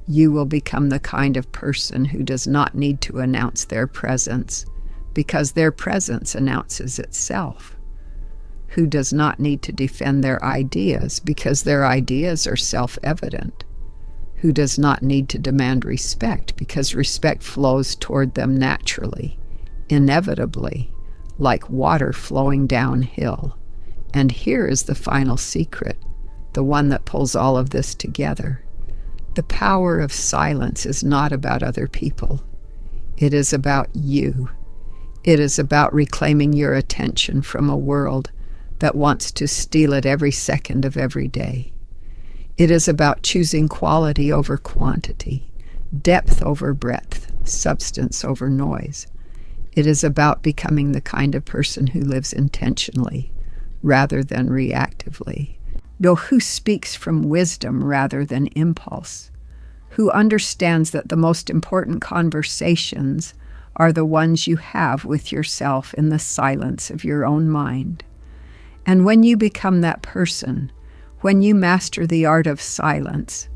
You will become the kind of person who does not need to announce their presence, because their presence announces itself. Who does not need to defend their ideas, because their ideas are self-evident. Who does not need to demand respect, because respect flows toward them naturally, inevitably, like water flowing downhill. And here is the final secret, the one that pulls all of this together. The power of silence is not about other people. It is about you. It is about reclaiming your attention from a world that wants to steal it every second of every day. It is about choosing quality over quantity, depth over breadth, substance over noise. It is about becoming the kind of person who lives intentionally rather than reactively. Who speaks from wisdom rather than impulse, who understands that the most important conversations are the ones you have with yourself in the silence of your own mind. And when you become that person, when you master the art of silence,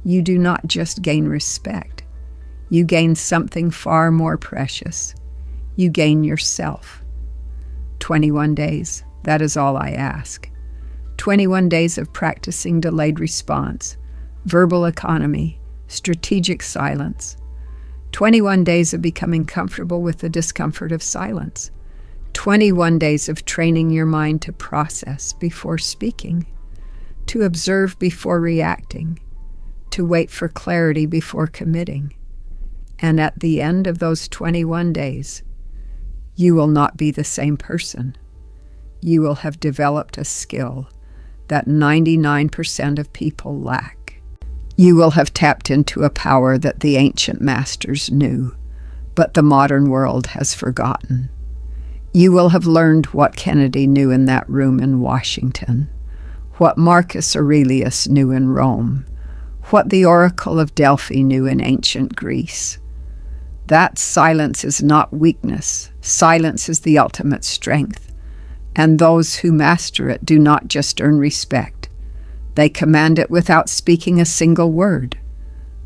you do not just gain respect. You gain something far more precious. You gain yourself. 21 days, that is all I ask. 21 days of practicing delayed response, verbal economy, strategic silence. 21 days of becoming comfortable with the discomfort of silence. 21 days of training your mind to process before speaking, to observe before reacting, to wait for clarity before committing. And at the end of those 21 days, you will not be the same person. You will have developed a skill that 99% of people lack. You will have tapped into a power that the ancient masters knew, but the modern world has forgotten. You will have learned what Kennedy knew in that room in Washington, what Marcus Aurelius knew in Rome, what the Oracle of Delphi knew in ancient Greece. That silence is not weakness. Silence is the ultimate strength. And those who master it do not just earn respect. They command it without speaking a single word.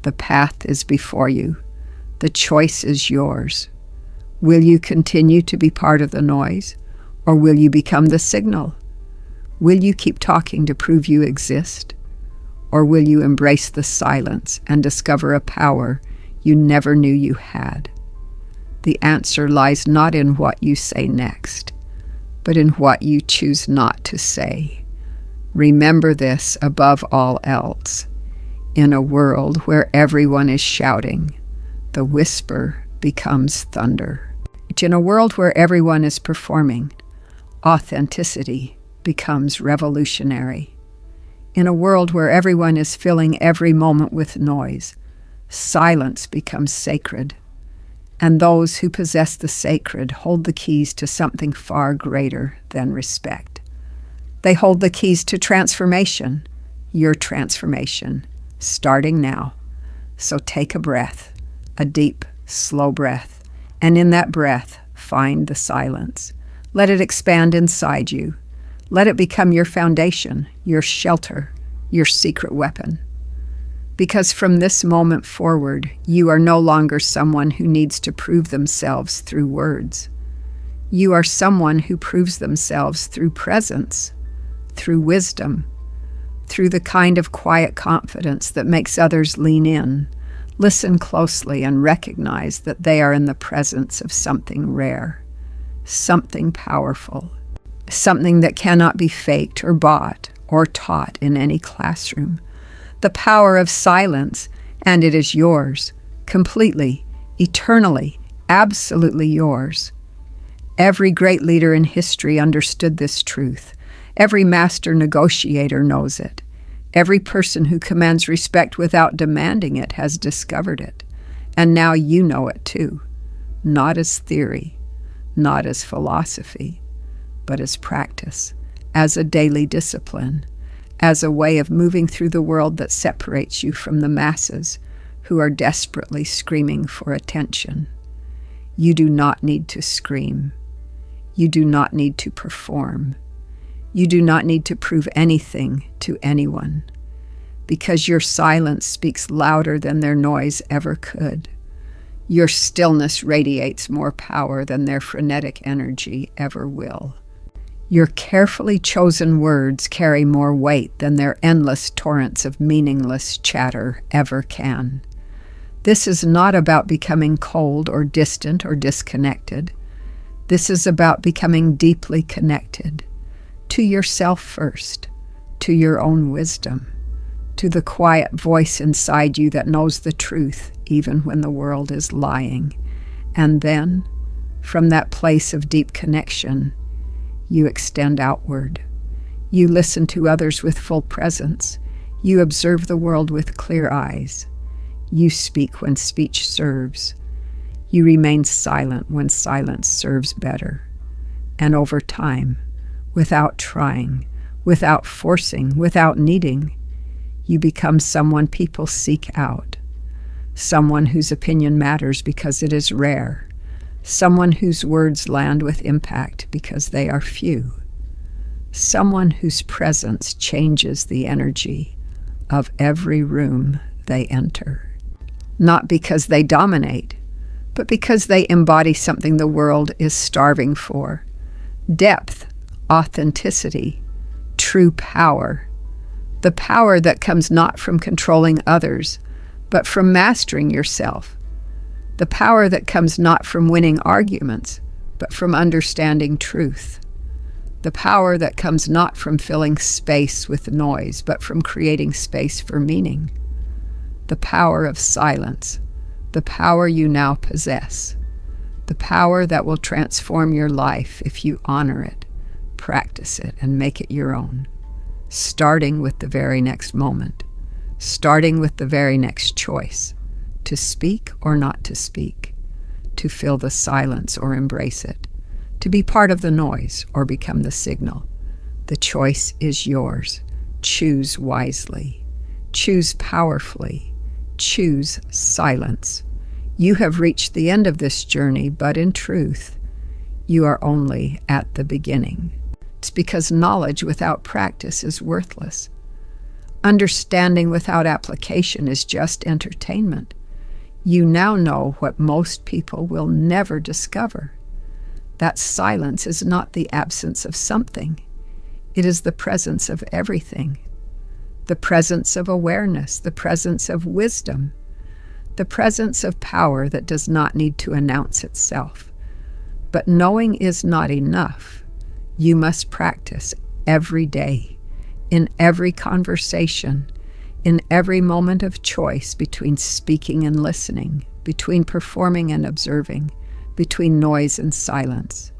The path is before you. The choice is yours. Will you continue to be part of the noise, or will you become the signal? Will you keep talking to prove you exist, or will you embrace the silence and discover a power you never knew you had? The answer lies not in what you say next, but in what you choose not to say. Remember this above all else. In a world where everyone is shouting, the whisper becomes thunder. In a world where everyone is performing, authenticity becomes revolutionary. In a world where everyone is filling every moment with noise, silence becomes sacred. And those who possess the sacred hold the keys to something far greater than respect. They hold the keys to transformation, your transformation, starting now. So take a breath, a deep, slow breath, and in that breath, find the silence. Let it expand inside you. Let it become your foundation, your shelter, your secret weapon. Because from this moment forward, you are no longer someone who needs to prove themselves through words. You are someone who proves themselves through presence, through wisdom, through the kind of quiet confidence that makes others lean in, listen closely, and recognize that they are in the presence of something rare, something powerful, something that cannot be faked or bought or taught in any classroom. The power of silence, and it is yours, completely, eternally, absolutely yours. Every great leader in history understood this truth. Every master negotiator knows it. Every person who commands respect without demanding it has discovered it. And now you know it too, not as theory, not as philosophy, but as practice, as a daily discipline, as a way of moving through the world that separates you from the masses who are desperately screaming for attention. You do not need to scream. You do not need to perform. You do not need to prove anything to anyone, because your silence speaks louder than their noise ever could. Your stillness radiates more power than their frenetic energy ever will. Your carefully chosen words carry more weight than their endless torrents of meaningless chatter ever can. This is not about becoming cold or distant or disconnected. This is about becoming deeply connected to yourself first, to your own wisdom, to the quiet voice inside you that knows the truth even when the world is lying. And then, from that place of deep connection, you extend outward. You listen to others with full presence. You observe the world with clear eyes. You speak when speech serves. You remain silent when silence serves better. And over time, without trying, without forcing, without needing, you become someone people seek out, someone whose opinion matters because it is rare, someone whose words land with impact because they are few, someone whose presence changes the energy of every room they enter. Not because they dominate, but because they embody something the world is starving for: depth, authenticity, true power. The power that comes not from controlling others, but from mastering yourself. The power that comes not from winning arguments, but from understanding truth. The power that comes not from filling space with noise, but from creating space for meaning. The power of silence, the power you now possess. The power that will transform your life if you honor it, practice it, and make it your own. Starting with the very next moment. Starting with the very next choice. To speak or not to speak, to fill the silence or embrace it, to be part of the noise or become the signal. The choice is yours. Choose wisely. Choose powerfully. Choose silence. You have reached the end of this journey, but in truth, you are only at the beginning. It's because knowledge without practice is worthless. Understanding without application is just entertainment. You now know what most people will never discover. That silence is not the absence of something. It is the presence of everything. The presence of awareness, the presence of wisdom, the presence of power that does not need to announce itself. But knowing is not enough. You must practice every day, in every conversation, in every moment of choice between speaking and listening, between performing and observing, between noise and silence.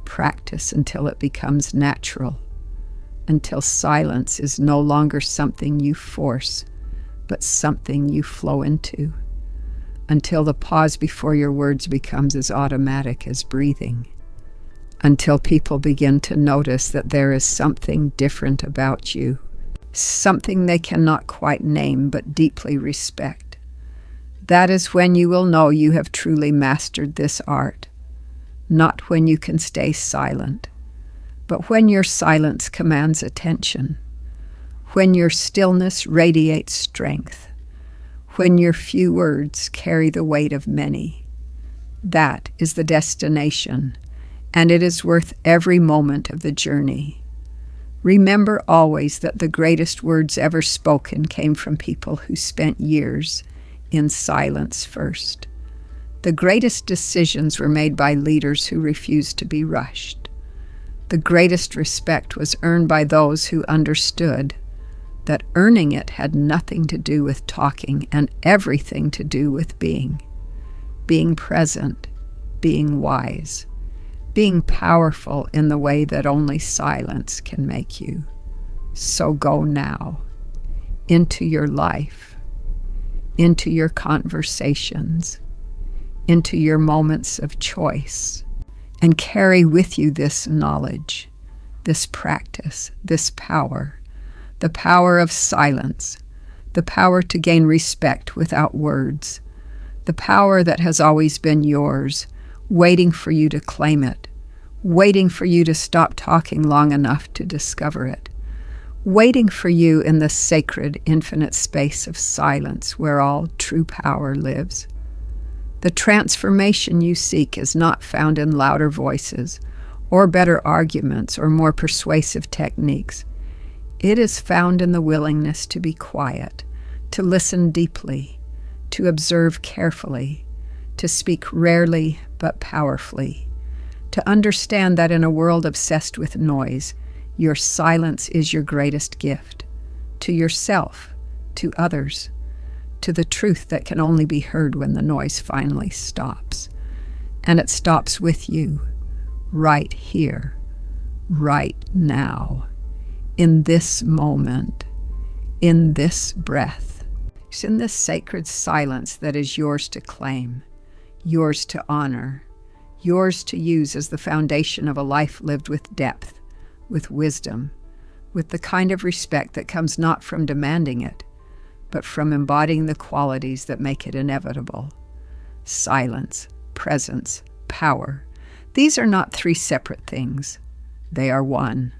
Practice until it becomes natural, until silence is no longer something you force, but something you flow into, until the pause before your words becomes as automatic as breathing, until people begin to notice that there is something different about you, something they cannot quite name but deeply respect. That is when you will know you have truly mastered this art, not when you can stay silent, but when your silence commands attention, when your stillness radiates strength, when your few words carry the weight of many. That is the destination, and it is worth every moment of the journey. Remember always that the greatest words ever spoken came from people who spent years in silence first. The greatest decisions were made by leaders who refused to be rushed. The greatest respect was earned by those who understood that earning it had nothing to do with talking and everything to do with being present, being wise, being powerful in the way that only silence can make you. So go now into your life, into your conversations, into your moments of choice, and carry with you this knowledge, this practice, this power, the power of silence, the power to gain respect without words, the power that has always been yours, waiting for you to claim it, waiting for you to stop talking long enough to discover it, waiting for you in the sacred, infinite space of silence where all true power lives. The transformation you seek is not found in louder voices or better arguments or more persuasive techniques. It is found in the willingness to be quiet, to listen deeply, to observe carefully, to speak rarely but powerfully, to understand that in a world obsessed with noise, your silence is your greatest gift, to yourself, to others, to the truth that can only be heard when the noise finally stops. And it stops with you, right here, right now, in this moment, in this breath. It's in this sacred silence that is yours to claim, yours to honor, yours to use as the foundation of a life lived with depth, with wisdom, with the kind of respect that comes not from demanding it, but from embodying the qualities that make it inevitable. Silence, presence, power. These are not three separate things. They are one,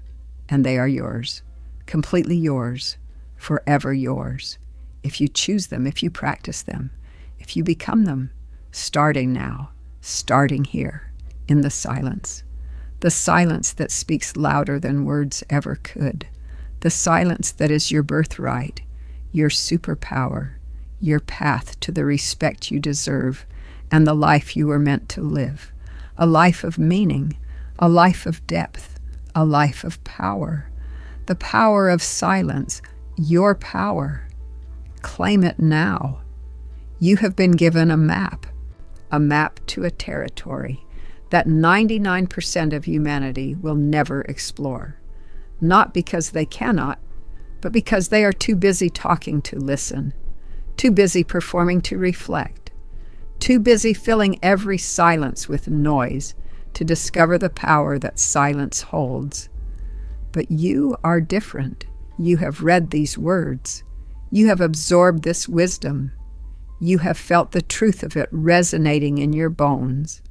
and they are yours, completely yours, forever yours. If you choose them, if you practice them, if you become them, starting now, starting here, in the silence that speaks louder than words ever could, the silence that is your birthright, your superpower, your path to the respect you deserve and the life you were meant to live, a life of meaning, a life of depth, a life of power, the power of silence, your power. Claim it now. You have been given a map to a territory that 99% of humanity will never explore, not because they cannot, but because they are too busy talking to listen, too busy performing to reflect, too busy filling every silence with noise to discover the power that silence holds. But you are different. You have read these words. You have absorbed this wisdom. You have felt the truth of it resonating in your bones.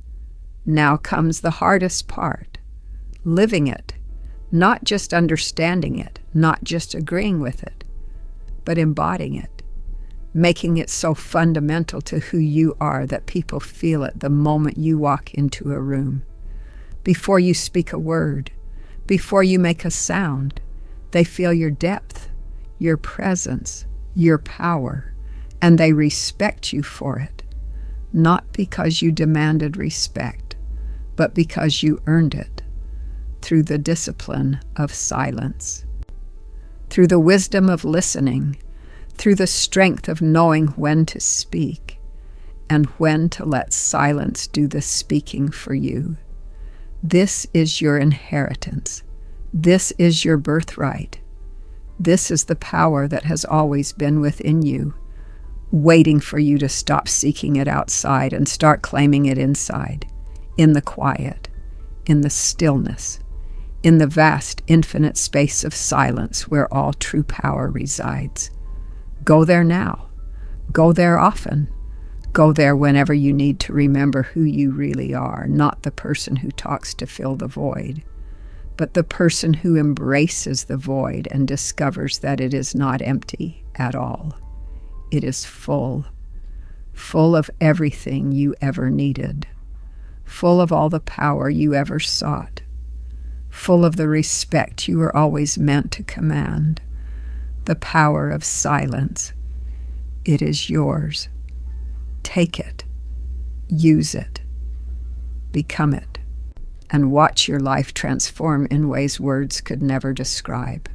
Now comes the hardest part, living it, not just understanding it, not just agreeing with it, but embodying it, making it so fundamental to who you are that people feel it the moment you walk into a room. Before you speak a word, before you make a sound, they feel your depth, your presence, your power, and they respect you for it, not because you demanded respect, but because you earned it through the discipline of silence, through the wisdom of listening, through the strength of knowing when to speak and when to let silence do the speaking for you. This is your inheritance. This is your birthright. This is the power that has always been within you, waiting for you to stop seeking it outside and start claiming it inside, in the quiet, in the stillness, in the vast, infinite space of silence where all true power resides. Go there now. Go there often. Go there whenever you need to remember who you really are, not the person who talks to fill the void, but the person who embraces the void and discovers that it is not empty at all. It is full of everything you ever needed, full of all the power you ever sought, full of the respect you were always meant to command, the power of silence. It is yours. Take it, use it, become it, and watch your life transform in ways words could never describe.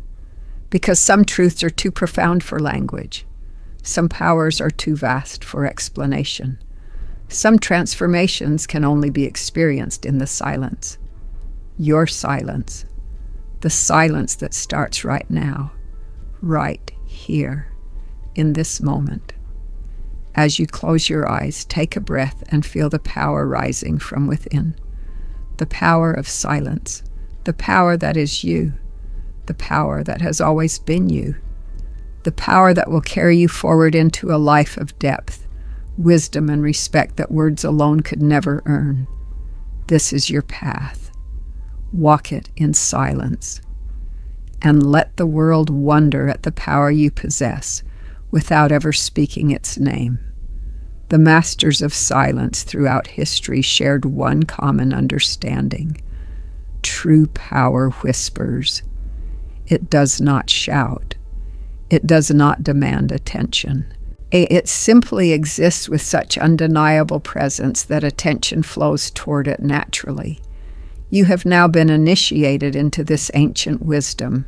Because some truths are too profound for language. Some powers are too vast for explanation. Some transformations can only be experienced in the silence. Your silence. The silence that starts right now, right here, in this moment. As you close your eyes, take a breath and feel the power rising from within. The power of silence. The power that is you. The power that has always been you. The power that will carry you forward into a life of depth, wisdom, and respect that words alone could never earn. This is your path. Walk it in silence. And let the world wonder at the power you possess without ever speaking its name. The masters of silence throughout history shared one common understanding. True power whispers. It does not shout. It does not demand attention. It simply exists with such undeniable presence that attention flows toward it naturally. You have now been initiated into this ancient wisdom,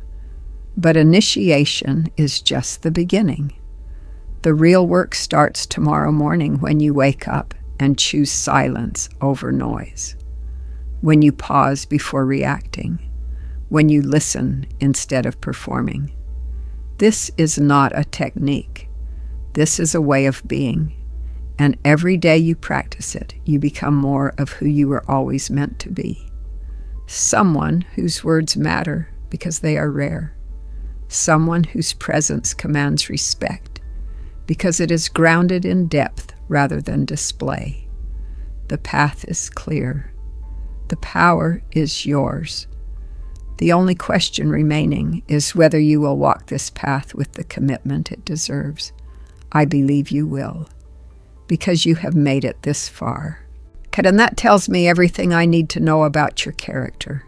but initiation is just the beginning. The real work starts tomorrow morning when you wake up and choose silence over noise, when you pause before reacting, when you listen instead of performing. This is not a technique. This is a way of being, and every day you practice it, you become more of who you were always meant to be. Someone whose words matter because they are rare. Someone whose presence commands respect because it is grounded in depth rather than display. The path is clear. The power is yours. The only question remaining is whether you will walk this path with the commitment it deserves. I believe you will, because you have made it this far. And that tells me everything I need to know about your character.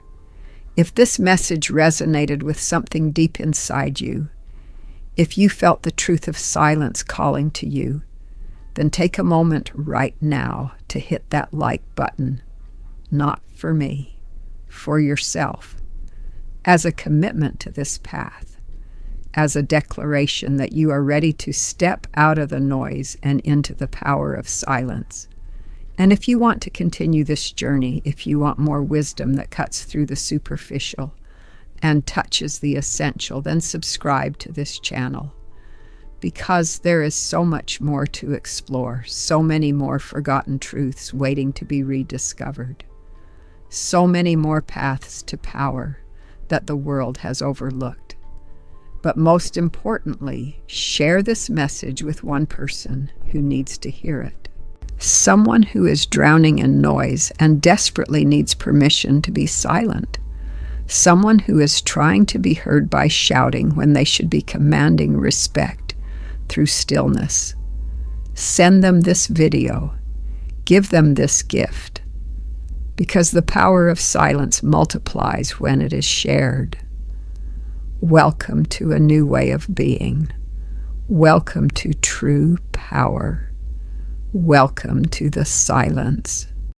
If this message resonated with something deep inside you, if you felt the truth of silence calling to you, then take a moment right now to hit that like button. Not for me, for yourself. As a commitment to this path, as a declaration that you are ready to step out of the noise and into the power of silence. And if you want to continue this journey, if you want more wisdom that cuts through the superficial and touches the essential, then subscribe to this channel. Because there is so much more to explore, so many more forgotten truths waiting to be rediscovered, so many more paths to power that the world has overlooked. But most importantly, share this message with one person who needs to hear it. Someone who is drowning in noise and desperately needs permission to be silent. Someone who is trying to be heard by shouting when they should be commanding respect through stillness. Send them this video. Give them this gift. Because the power of silence multiplies when it is shared. Welcome to a new way of being. Welcome to true power. Welcome to the silence.